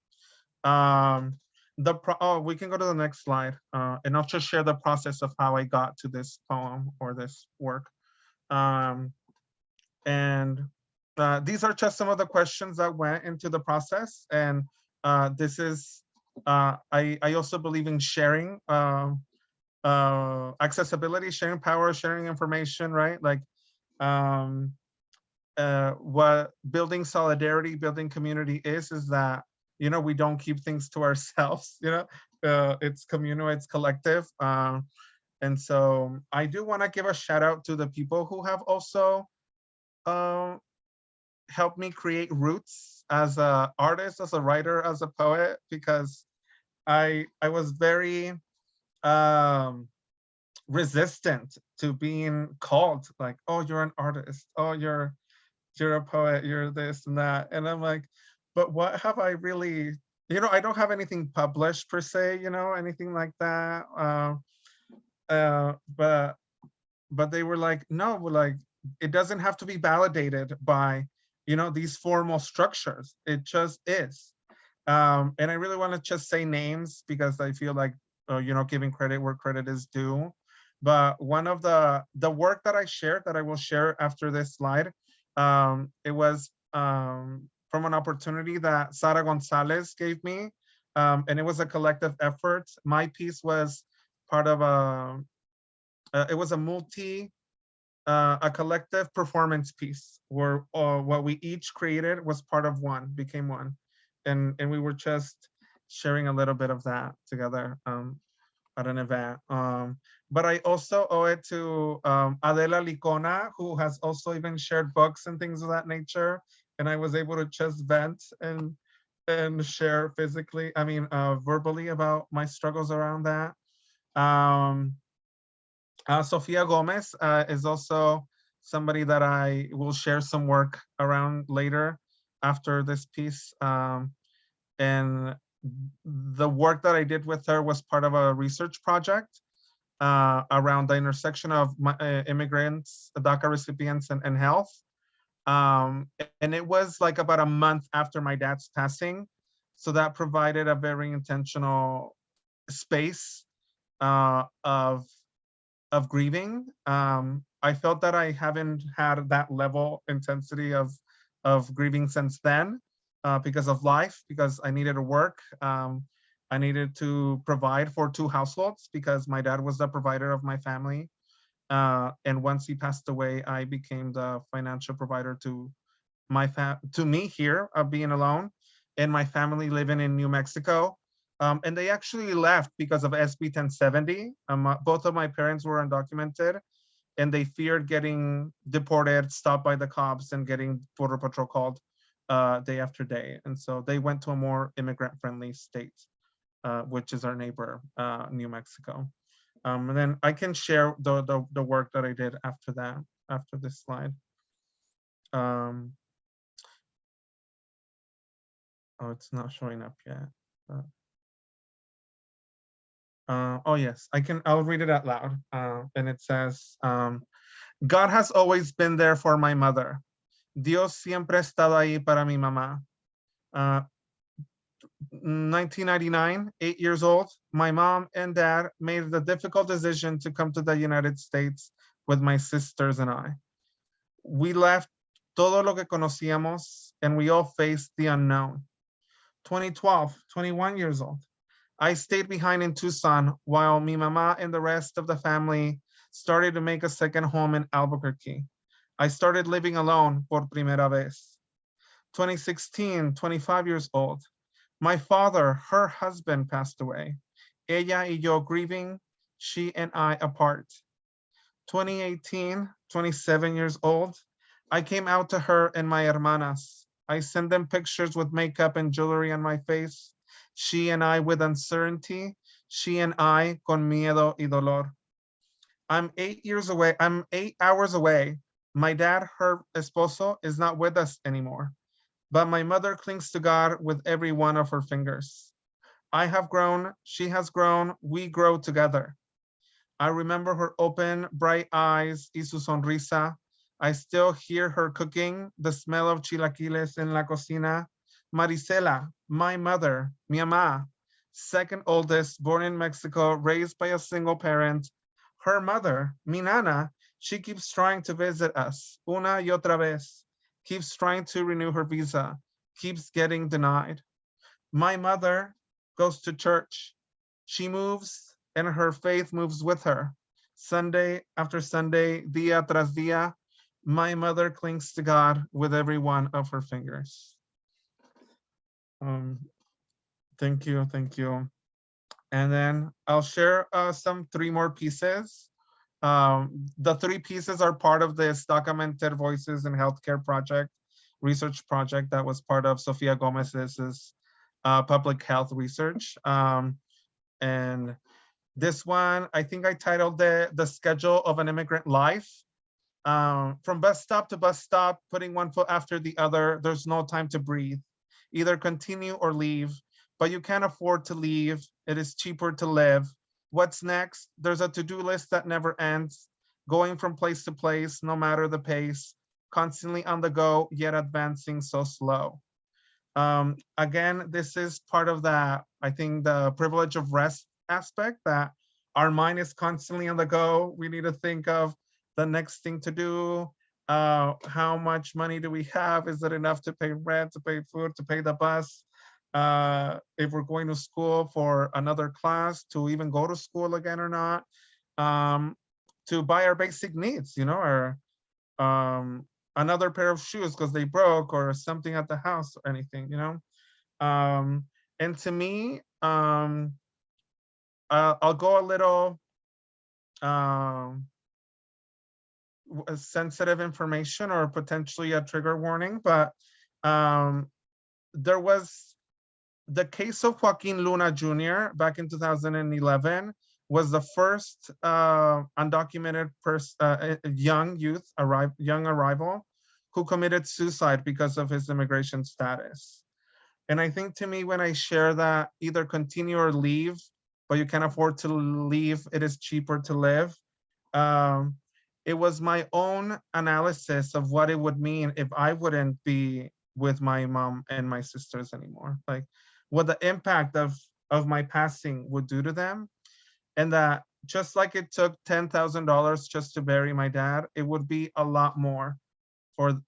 We can go to the next slide, and I'll just share the process of how I got to this poem or this work. And these are just some of the questions that went into the process. And this is, I also believe in sharing, accessibility, sharing power, sharing information, right? Like what building solidarity, building community is that, you know, we don't keep things to ourselves, you know, it's communal, it's collective. And so I do want to give a shout out to the people who have also helped me create roots as an artist, as a writer, as a poet, because I was very resistant to being called like, oh, you're an artist, oh, you're a poet, you're this and that. And I'm like, but what have I really, you know, I don't have anything published per se, you know, anything like that. But they were like, no, like, it doesn't have to be validated by, you know, these formal structures. It just is. And I really want to just say names because I feel like, you know, giving credit where credit is due. But one of the work that I shared, that I will share after this slide, it was from an opportunity that Sara Gonzalez gave me, and it was a collective effort. My piece was part of it was a collective performance piece where what we each created was part of one, became one. And we were just sharing a little bit of that together at an event. But I also owe it to Adela Licona, who has also even shared books and things of that nature. And I was able to just vent and share physically, I mean, verbally about my struggles around that. Sofia Gomez is also somebody that I will share some work around later after this piece. And the work that I did with her was part of a research project around the intersection of immigrants, DACA recipients, and health. And it was like about a month after my dad's passing. So that provided a very intentional space of grieving. I felt that I haven't had that level intensity of grieving since then because of life, because I needed to work. I needed to provide for 2 households because my dad was the provider of my family. And once he passed away, I became the financial provider to me here, of being alone, and my family living in New Mexico. And they actually left because of SB 1070. Both of my parents were undocumented, and they feared getting deported, stopped by the cops, and getting Border Patrol called day after day. And so they went to a more immigrant-friendly state, which is our neighbor, New Mexico. And then I can share the work that I did after that, after this slide. Oh, it's not showing up yet. Oh yes, I'll read it out loud. And it says, God has always been there for my mother. Dios siempre ha estado ahí para mi mamá. 1999, 8 years old, my mom and dad made the difficult decision to come to the United States with my sisters and I. We left todo lo que conocíamos, and we all faced the unknown. 2012, 21 years old, I stayed behind in Tucson while mi mamá and the rest of the family started to make a second home in Albuquerque. I started living alone por primera vez. 2016, 25 years old. My father, her husband, passed away. Ella y yo grieving, she and I apart. 2018, 27 years old. I came out to her and my hermanas. I sent them pictures with makeup and jewelry on my face. She and I with uncertainty. She and I con miedo y dolor. I'm 8 years away. I'm 8 hours away. My dad, her esposo, is not with us anymore. But my mother clings to God with every one of her fingers. I have grown, she has grown, we grow together. I remember her open, bright eyes y su sonrisa. I still hear her cooking, the smell of chilaquiles en la cocina. Marisela, my mother, mi mamá, second oldest, born in Mexico, raised by a single parent. Her mother, mi nana, she keeps trying to visit us, una y otra vez, keeps trying to renew her visa, keeps getting denied. My mother goes to church. She moves and her faith moves with her. Sunday after Sunday, dia tras dia, my mother clings to God with every one of her fingers. Um, thank you, thank you. And then I'll share some three more pieces. The three pieces are part of this Documented Voices in Healthcare project, research project that was part of Sofia Gomez's public health research. And this one, I think I titled the schedule of an immigrant life. From bus stop to bus stop, putting one foot after the other, there's no time to breathe. Either continue or leave, but you can't afford to leave. It is cheaper to live. What's next? There's a to-do list that never ends, going from place to place, no matter the pace, constantly on the go, yet advancing so slow. Again, this is part of that, I think, the privilege of rest aspect, that our mind is constantly on the go. We need to think of the next thing to do. How much money do we have? Is it enough to pay rent, to pay food, to pay the bus? If we're going to school for another class, to even go to school again or not, to buy our basic needs, or another pair of shoes because they broke, or something at the house or anything, and to me, I'll go a little sensitive information or potentially a trigger warning, but there was the case of Joaquin Luna Jr. back in 2011 was the first undocumented young arrival who committed suicide because of his immigration status. And I think, to me, when I share that either continue or leave, but you can't afford to leave, it is cheaper to live. It was my own analysis of what it would mean if I wouldn't be with my mom and my sisters anymore. Like, what the impact of my passing would do to them. And that just like it took $10,000 just to bury my dad, it would be a lot more for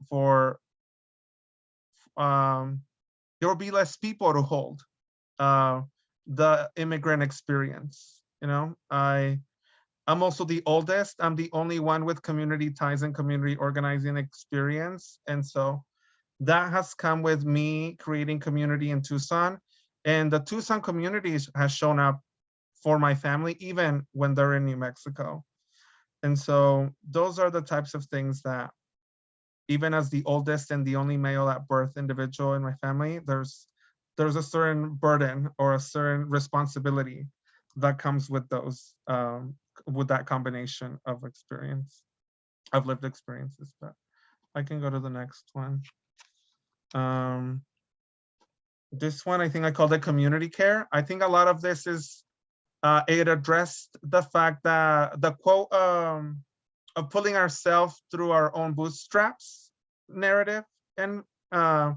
there will be less people to hold the immigrant experience. I'm also the oldest. I'm the only one with community ties and community organizing experience. And so that has come with me creating community in Tucson. And the Tucson community has shown up for my family, even when they're in New Mexico. And so those are the types of things that, even as the oldest and the only male at birth individual in my family, there's a certain burden or a certain responsibility that comes with those, with that combination of experience, of lived experiences. But I can go to the next one. This one, I think I called it community care. I think a lot of this is, it addressed the fact that the quote of pulling ourselves through our own bootstraps narrative, and that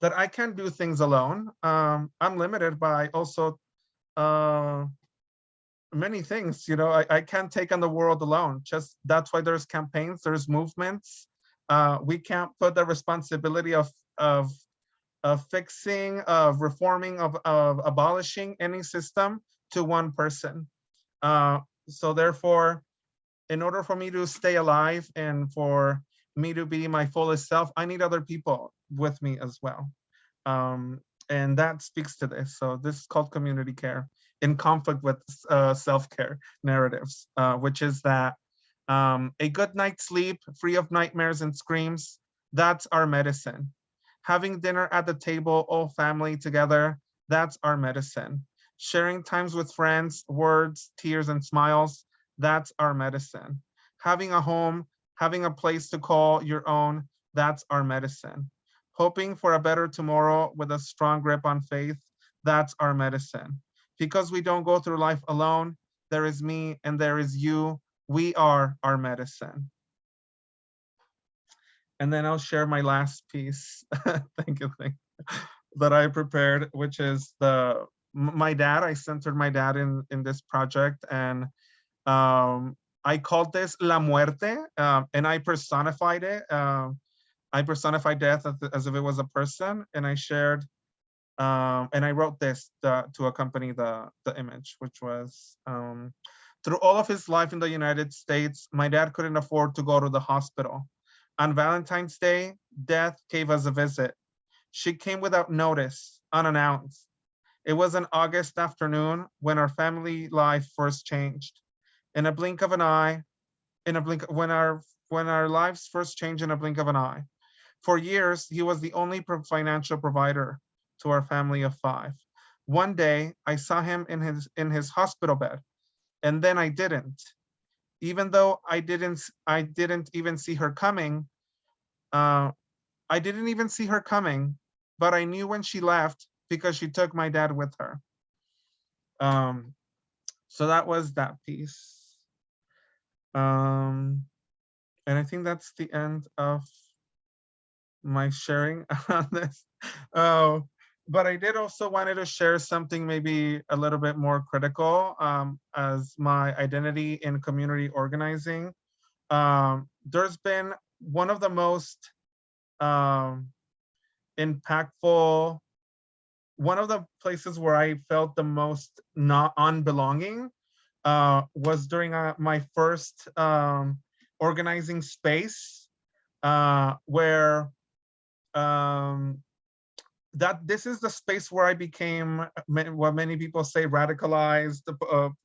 I can't do things alone. I'm limited by also many things. I can't take on the world alone. Just that's why there's campaigns, there's movements. We can't put the responsibility of fixing, of reforming, of abolishing any system to one person. So therefore, in order for me to stay alive and for me to be my fullest self, I need other people with me as well. And that speaks to this. So this is called community care, in conflict with self-care narratives, which is that a good night's sleep, free of nightmares and screams, that's our medicine. Having dinner at the table, all family together, that's our medicine. Sharing times with friends, words, tears, and smiles, that's our medicine. Having a home, having a place to call your own, that's our medicine. Hoping for a better tomorrow with a strong grip on faith, that's our medicine. Because we don't go through life alone, there is me and there is you. We are our medicine. And then I'll share my last piece. Thank you, that I prepared, which is my dad. I centered my dad in this project, and I called this La Muerte, and I personified it. I personified death as if it was a person, and I shared, and I wrote this to accompany the image, which was, through all of his life in the United States, my dad couldn't afford to go to the hospital. On Valentine's Day, death gave us a visit. She came without notice, unannounced. It was an August afternoon when our family life first changed. In a blink of an eye, when our lives first changed in a blink of an eye. For years, he was the only financial provider to our family of 5. One day, I saw him in his hospital bed, and then I didn't. Even though I didn't even see her coming. I didn't even see her coming, but I knew when she left because she took my dad with her. So that was that piece. And I think that's the end of my sharing on this. But I did also wanted to share something maybe a little bit more critical, as my identity in community organizing. There's been one of the most impactful, one of the places where I felt the most not unbelonging was during my first organizing space, where this is the space where I became what many people say radicalized,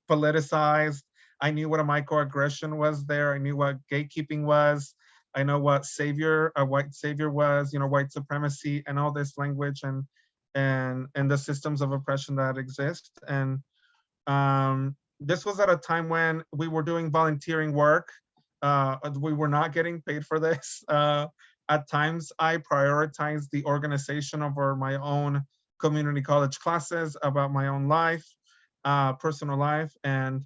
politicized. I knew what a microaggression was there. I knew what gatekeeping was. I know what a white savior was, white supremacy and all this language and the systems of oppression that exist. And this was at a time when we were doing volunteering work. We were not getting paid for this. At times, I prioritized the organization over my own community college classes about my own life, personal life. And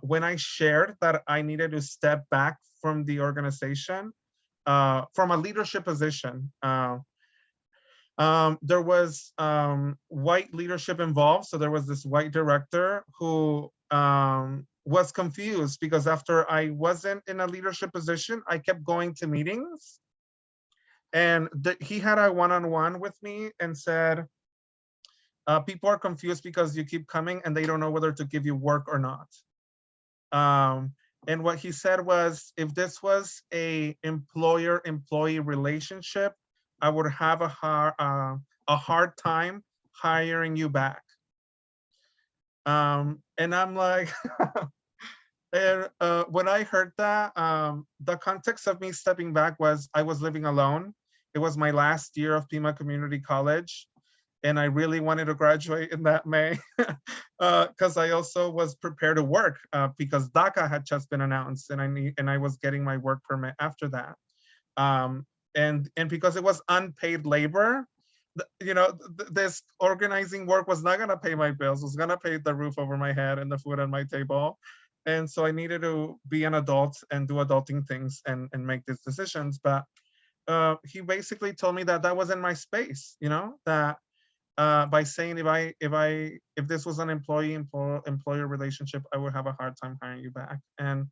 when I shared that I needed to step back from the organization, from a leadership position, there was white leadership involved. So there was this white director who was confused because after I wasn't in a leadership position, I kept going to meetings. And he had a one-on-one with me and said, people are confused because you keep coming and they don't know whether to give you work or not. And what he said was, if this was a employer-employee relationship, I would have a hard time hiring you back. And I'm like, and when I heard that, the context of me stepping back was I was living alone. It was my last year of Pima Community College, and I really wanted to graduate in that May because I also was prepared to work because DACA had just been announced, and I was getting my work permit after that. And because it was unpaid labor, this organizing work was not going to pay my bills. It was going to pay the roof over my head and the food on my table. And so I needed to be an adult and do adulting things and make these decisions. But he basically told me that wasn't my space, that by saying if this was an employer relationship, I would have a hard time hiring you back. And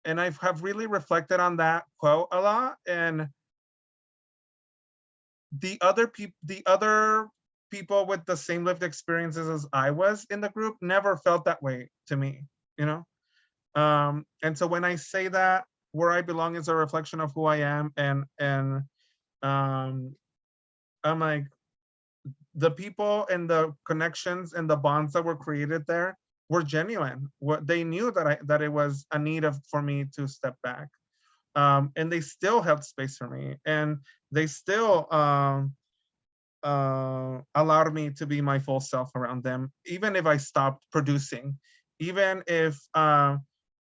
I have really reflected on that quote a lot. And the other people with the same lived experiences as I was in the group never felt that way to me, and so when I say that where I belong is a reflection of who I am, and I'm like, the people and the connections and the bonds that were created there were genuine. What they knew that it was a need for me to step back, and they still held space for me, and they still allowed me to be my full self around them, even if I stopped producing, even if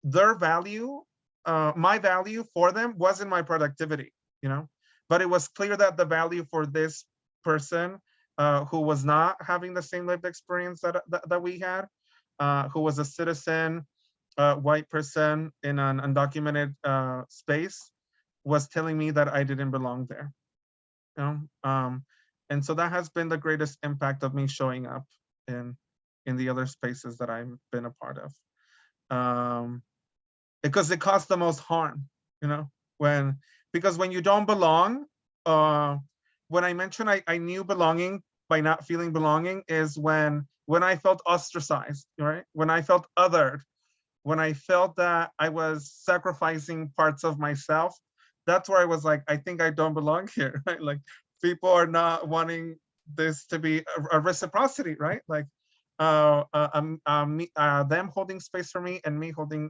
their value, my value for them wasn't my productivity, you know, but it was clear that the value for this person who was not having the same lived experience that we had, who was a citizen, white person in an undocumented space, was telling me that I didn't belong there. You know, and so that has been the greatest impact of me showing up in the other spaces that I've been a part of. Because it caused the most harm, you know, because when you don't belong, when I mentioned I knew belonging by not feeling belonging is when I felt ostracized, right? When I felt othered, when I felt that I was sacrificing parts of myself, that's where I was like, I think I don't belong here, right? Like people are not wanting this to be a reciprocity, right? Like them holding space for me and me holding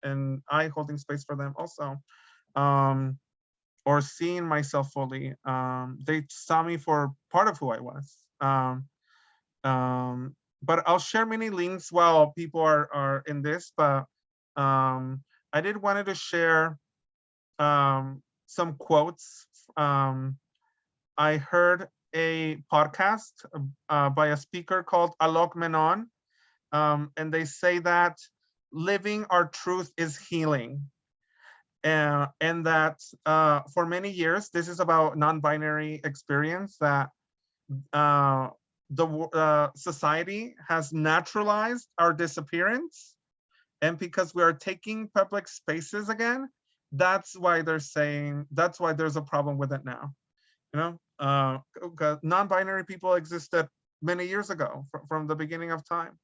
and I holding space for them also, or seeing myself fully. They saw me for part of who I was. But I'll share many links while people are in this, but I did wanted to share some quotes. I heard a podcast by a speaker called Alok Menon, and they say that living our truth is healing. And that for many years, this is about non-binary experience, that the society has naturalized our disappearance. And because we are taking public spaces again, that's why they're saying, that's why there's a problem with it now. You know, non-binary people existed many years ago from the beginning of time.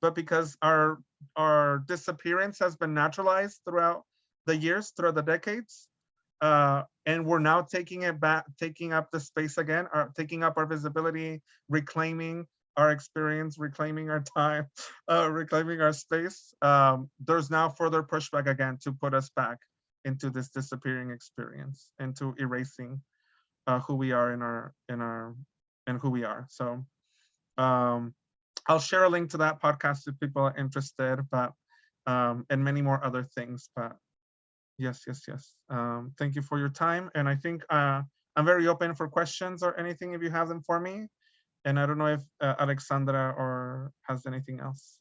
But because our disappearance has been naturalized throughout the years, throughout the decades, and we're now taking it back, taking up the space again, taking up our visibility, reclaiming our experience, reclaiming our time, reclaiming our space. There's now further pushback again to put us back into this disappearing experience, into erasing who we are and who we are. So I'll share a link to that podcast if people are interested, but and many more other things. But yes. Thank you for your time. And I think I'm very open for questions or anything if you have them for me. And I don't know if Alexandra or has anything else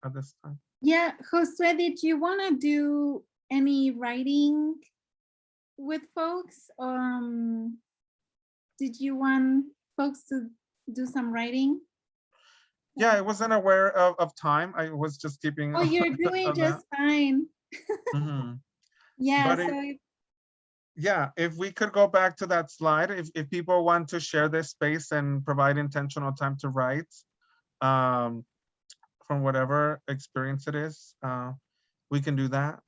at this time. Yeah, Josue, did you want to do any writing with folks? Did you want folks to do some writing? Yeah, I wasn't aware of time. I was just keeping. Oh, you're doing just fine. Mm-hmm. Yeah, But so yeah, if we could go back to that slide, if people want to share this space and provide intentional time to write from whatever experience it is, we can do that.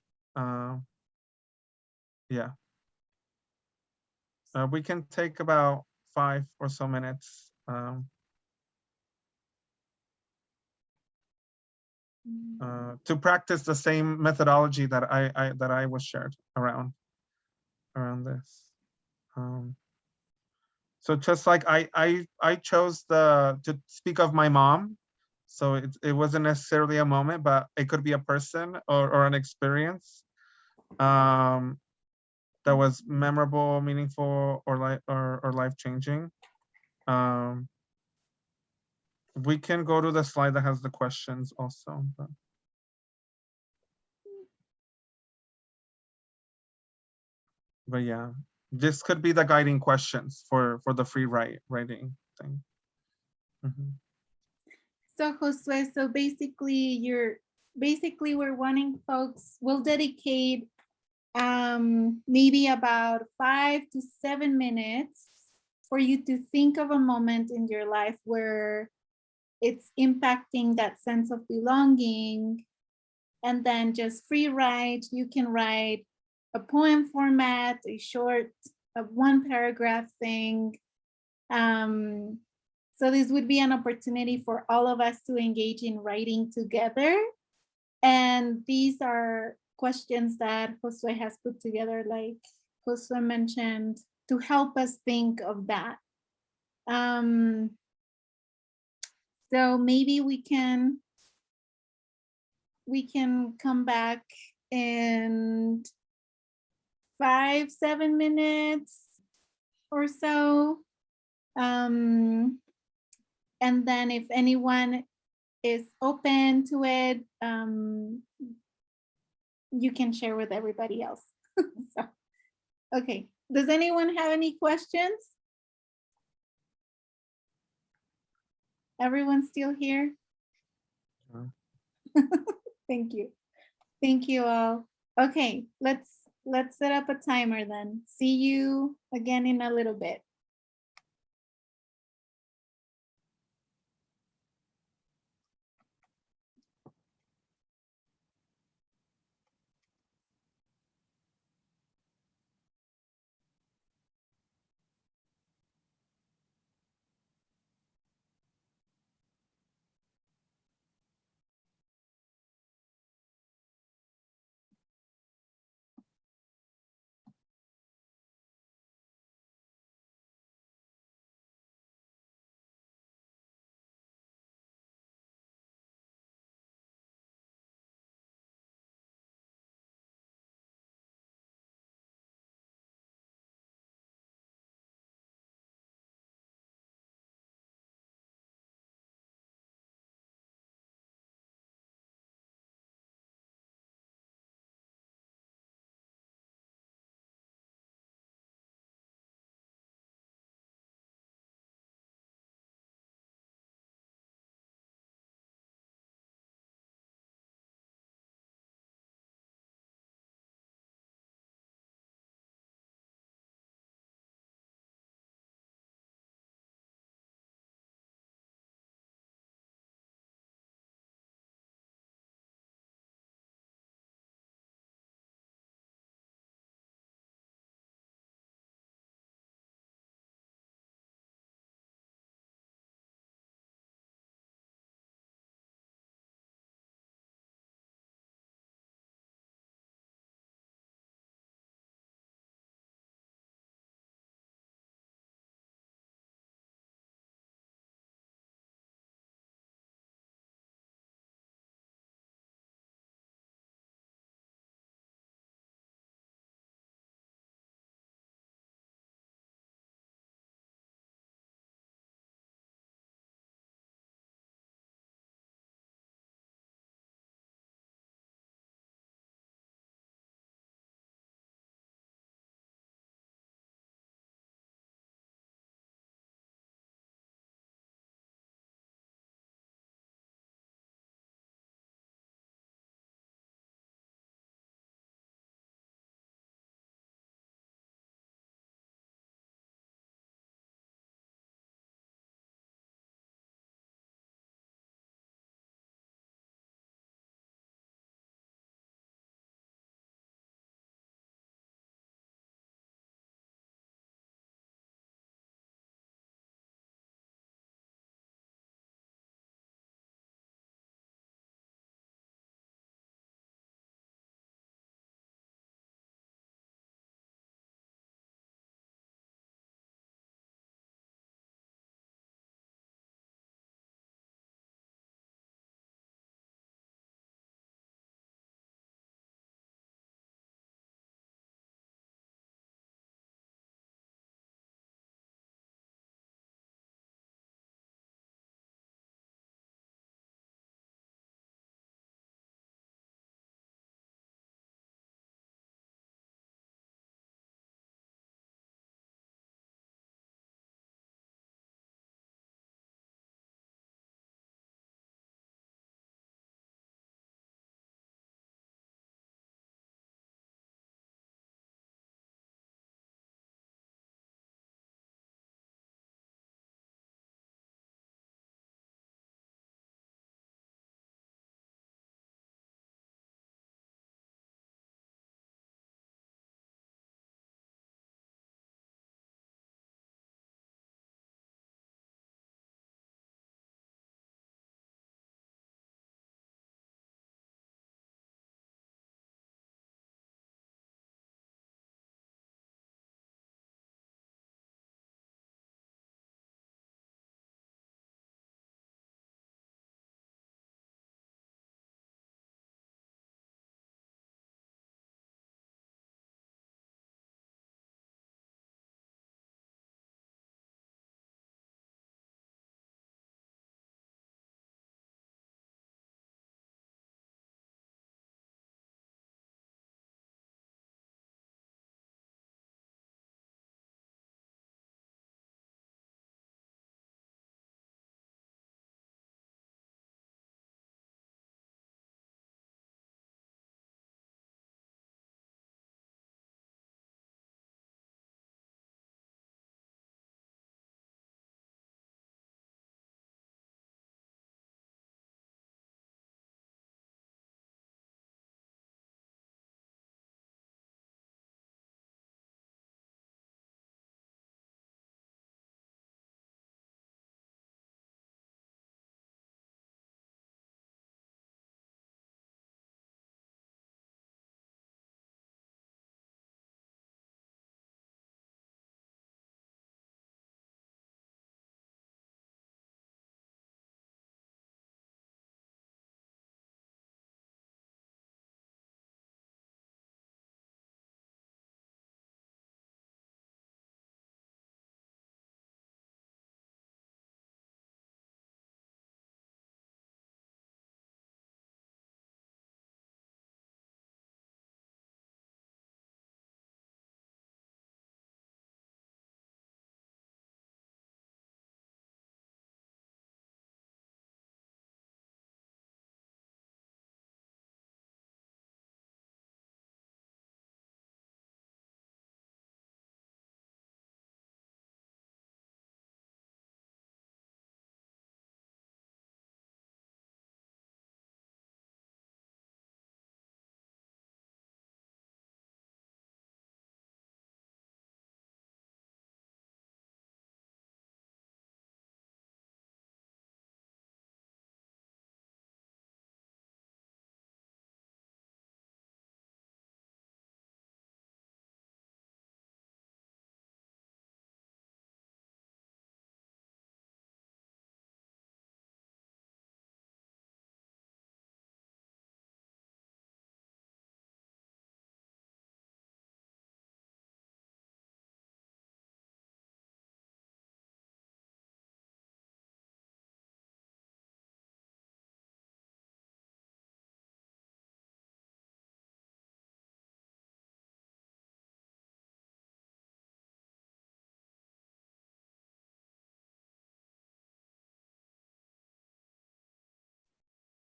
Yeah. We can take about 5 or so minutes to practice the same methodology that I was shared around this. So just like I chose to speak of my mom, so it wasn't necessarily a moment, but it could be a person or an experience that was memorable, meaningful, or life-changing. We can go to the slide that has the questions also. But yeah, this could be the guiding questions for the free writing thing. Mm-hmm. So Josue, so basically we're wanting folks, we'll dedicate maybe about 5 to 7 minutes for you to think of a moment in your life where it's impacting that sense of belonging, and then just free write. You can write a poem format, a short, a 1 paragraph thing. So this would be an opportunity for all of us to engage in writing together. And these are questions that Josue has put together, like Josue mentioned, to help us think of that. So maybe we can we can come back in 5-7 minutes or so. And then if anyone is open to it, you can share with everybody else. So, okay, does anyone have any questions? Everyone's still here? Sure. Thank you. Thank you all. Okay, let's set up a timer then. See you again in a little bit.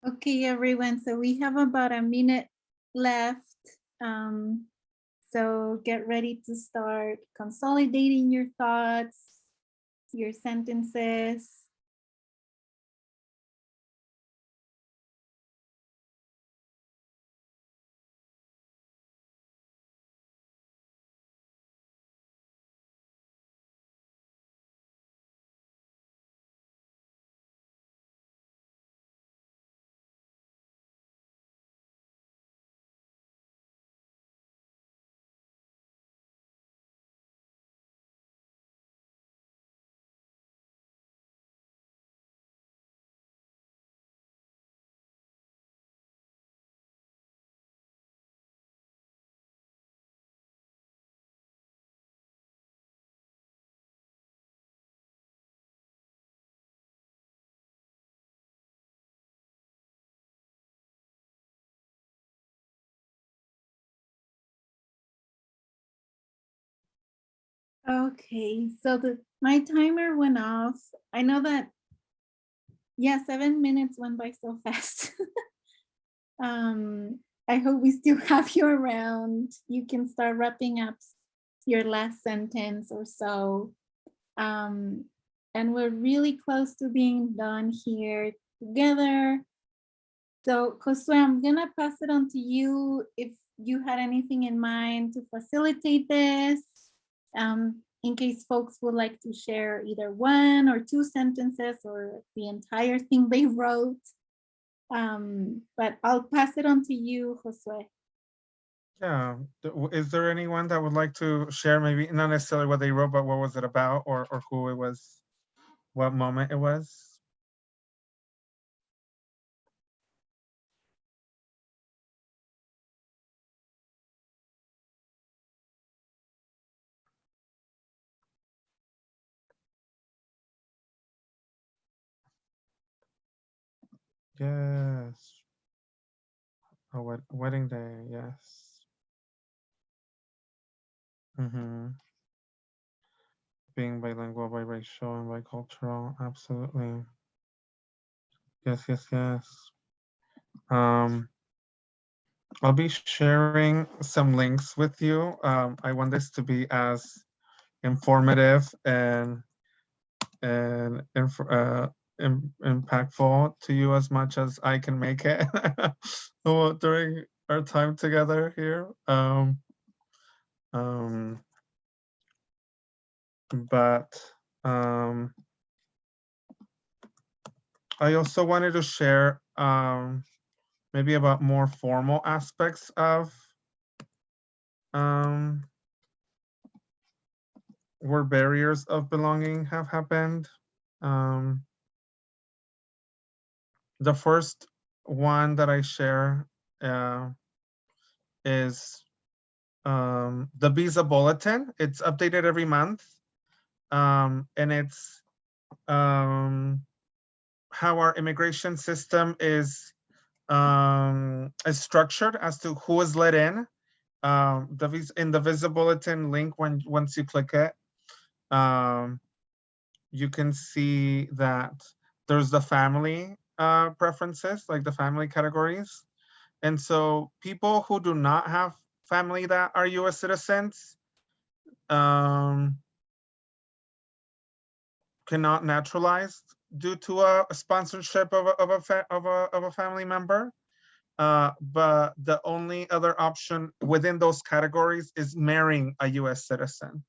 Okay, everyone. So we have about a minute left. So get ready to start consolidating your thoughts, your sentences. Okay, so my timer went off. I know that, yeah, 7 minutes went by so fast. I hope we still have you around. You can start wrapping up your last sentence or so. And we're really close to being done here together. So, Josue, I'm gonna pass it on to you if you had anything in mind to facilitate this, in case folks would like to share either one or two sentences or the entire thing they wrote. But I'll pass it on to you, Josue. Yeah. Is there anyone that would like to share, maybe not necessarily what they wrote, but what was it about, or who it was, what moment it was? Yes. A wedding day. Yes. Mm-hmm. Being bilingual, biracial, and bicultural. Absolutely. Yes, yes, yes. Um, I'll be sharing some links with you. I want this to be as informative and impactful to you as much as I can make it during our time together here. Um, but I also wanted to share maybe about more formal aspects of um, where barriers of belonging have happened. Um, the first one that I share is the Visa Bulletin. It's updated every month, and it's how our immigration system is structured as to who is let in. In the Visa Bulletin link, once you click it, you can see that there's the family preferences, like the family categories. And so people who do not have family that are US citizens cannot naturalize due to a sponsorship of a family member. But the only other option within those categories is marrying a US citizen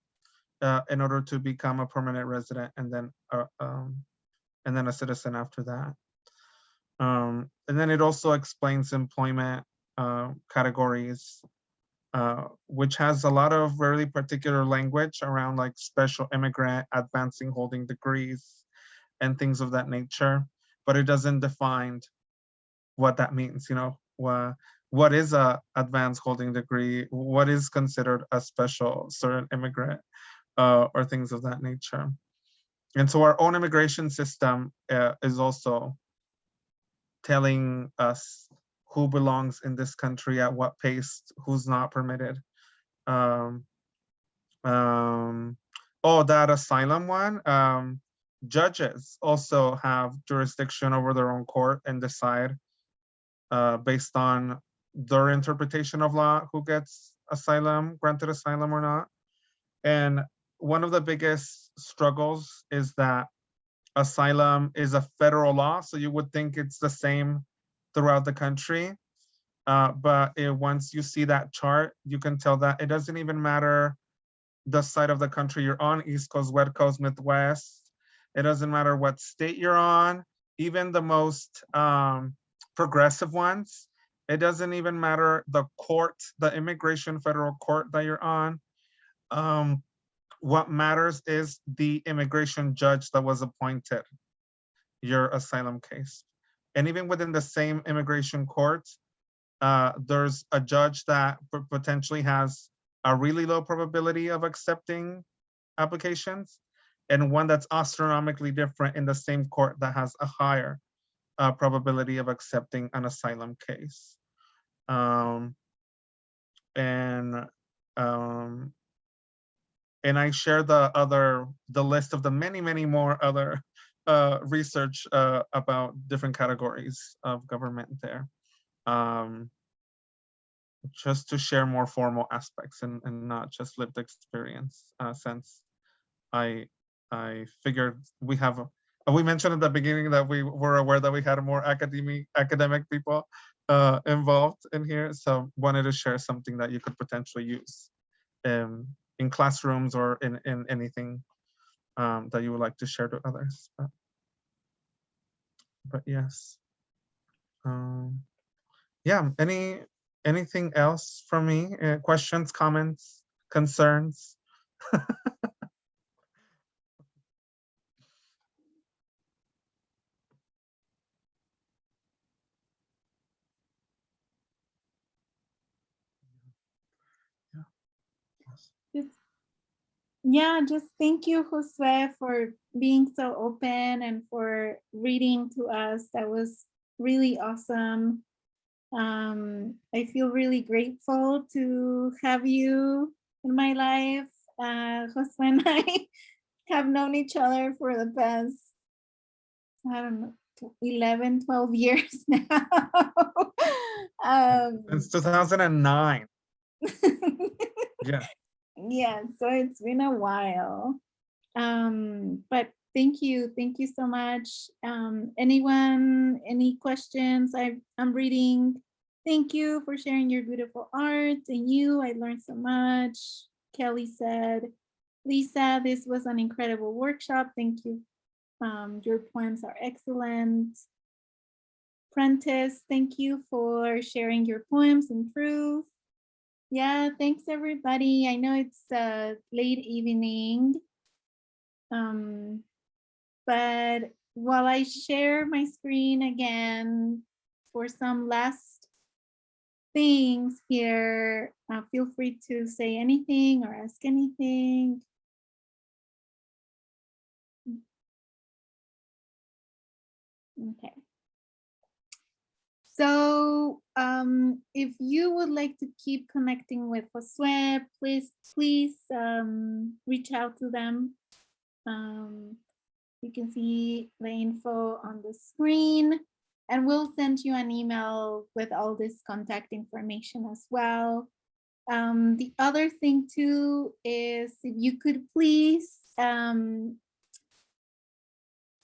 in order to become a permanent resident and then a citizen after that. And then it also explains employment categories, which has a lot of really particular language around like special immigrant, advancing holding degrees, and things of that nature. But it doesn't define what that means. What is a advanced holding degree? What is considered a special certain immigrant, or things of that nature. And so our own immigration system is also telling us who belongs in this country at what pace, who's not permitted. Um, that asylum one, judges also have jurisdiction over their own court and decide based on their interpretation of law, who gets asylum, granted asylum or not. And one of the biggest struggles is that asylum is a federal law, so you would think it's the same throughout the country. But once you see that chart, you can tell that it doesn't even matter the side of the country you're on, East Coast, West Coast, Midwest. It doesn't matter what state you're on, even the most progressive ones. It doesn't even matter the court, the immigration federal court that you're on. What matters is the immigration judge that was appointed your asylum case. And even within the same immigration court, there's a judge that potentially has a really low probability of accepting applications, and one that's astronomically different in the same court that has a higher probability of accepting an asylum case. And I share the list of the many more other research about different categories of government there, just to share more formal aspects and not just lived experience, since I figured we mentioned at the beginning that we were aware that we had more academic people involved in here, so wanted to share something that you could potentially use in classrooms or in anything that you would like to share to others. But yes. Yeah, anything else from me? Questions, comments, concerns? Just thank you, Josue, for being so open and for reading to us. That was really awesome. I feel really grateful to have you in my life. Josue and I have known each other for the past, I don't know, 11, 12 years now. Since 2009. Yeah. Yeah, so it's been a while. But thank you so much. Anyone, any questions? I'm reading. Thank you for sharing your beautiful art. And you, I learned so much. Kelly said, Lisa, this was an incredible workshop. Thank you. Your poems are excellent. Prentice, thank you for sharing your poems and truth. Yeah, thanks everybody. I know it's late evening. But while I share my screen again for some last things here, feel free to say anything or ask anything. Okay. So if you would like to keep connecting with Josue, please reach out to them. You can see the info on the screen, and we'll send you an email with all this contact information as well. The other thing too is if you could please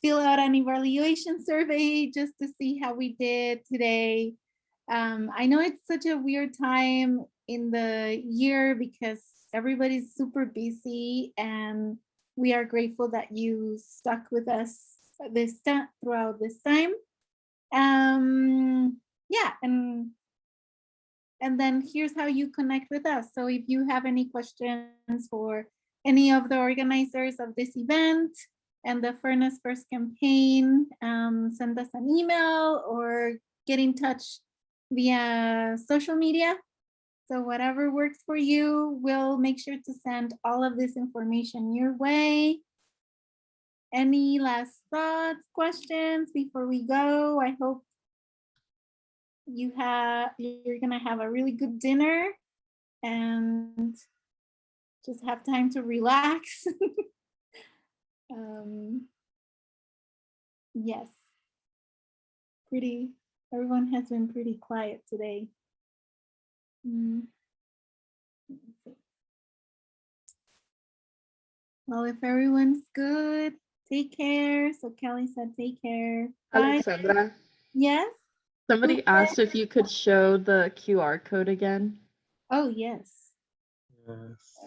fill out an evaluation survey just to see how we did today. I know it's such a weird time in the year because everybody's super busy, and we are grateful that you stuck with us throughout this time. Yeah, and then here's how you connect with us. So if you have any questions for any of the organizers of this event and the Furnace First campaign, send us an email or get in touch via social media. So whatever works for you, we'll make sure to send all of this information your way. Any last thoughts, questions before we go? I hope you're gonna have a really good dinner and just have time to relax. Yes, pretty Everyone has been pretty quiet today. Mm. Well, if everyone's good, take care. So Kelly said, take care. Bye. Alexandra, Yes? somebody asked if you could show the QR code again. Oh, yes. Yes.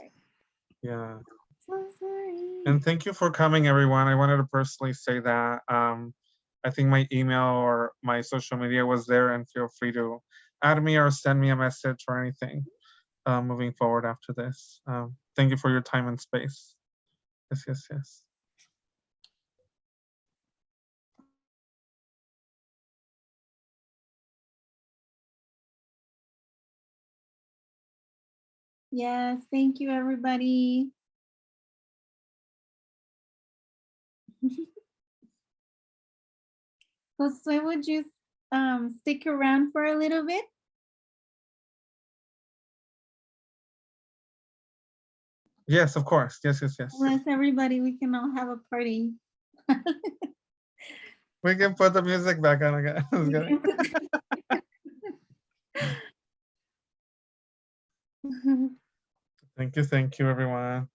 Yeah. So sorry. And thank you for coming, everyone. I wanted to personally say that. I think my email or my social media was there, and feel free to add me or send me a message or anything moving forward after this. Thank you for your time and space. Yes, yes, yes. Yes, thank you, everybody. Josue, would you stick around for a little bit? Yes, of course. Yes, yes, yes. Bless everybody, we can all have a party. We can put the music back on again. I was kidding. Thank you, everyone.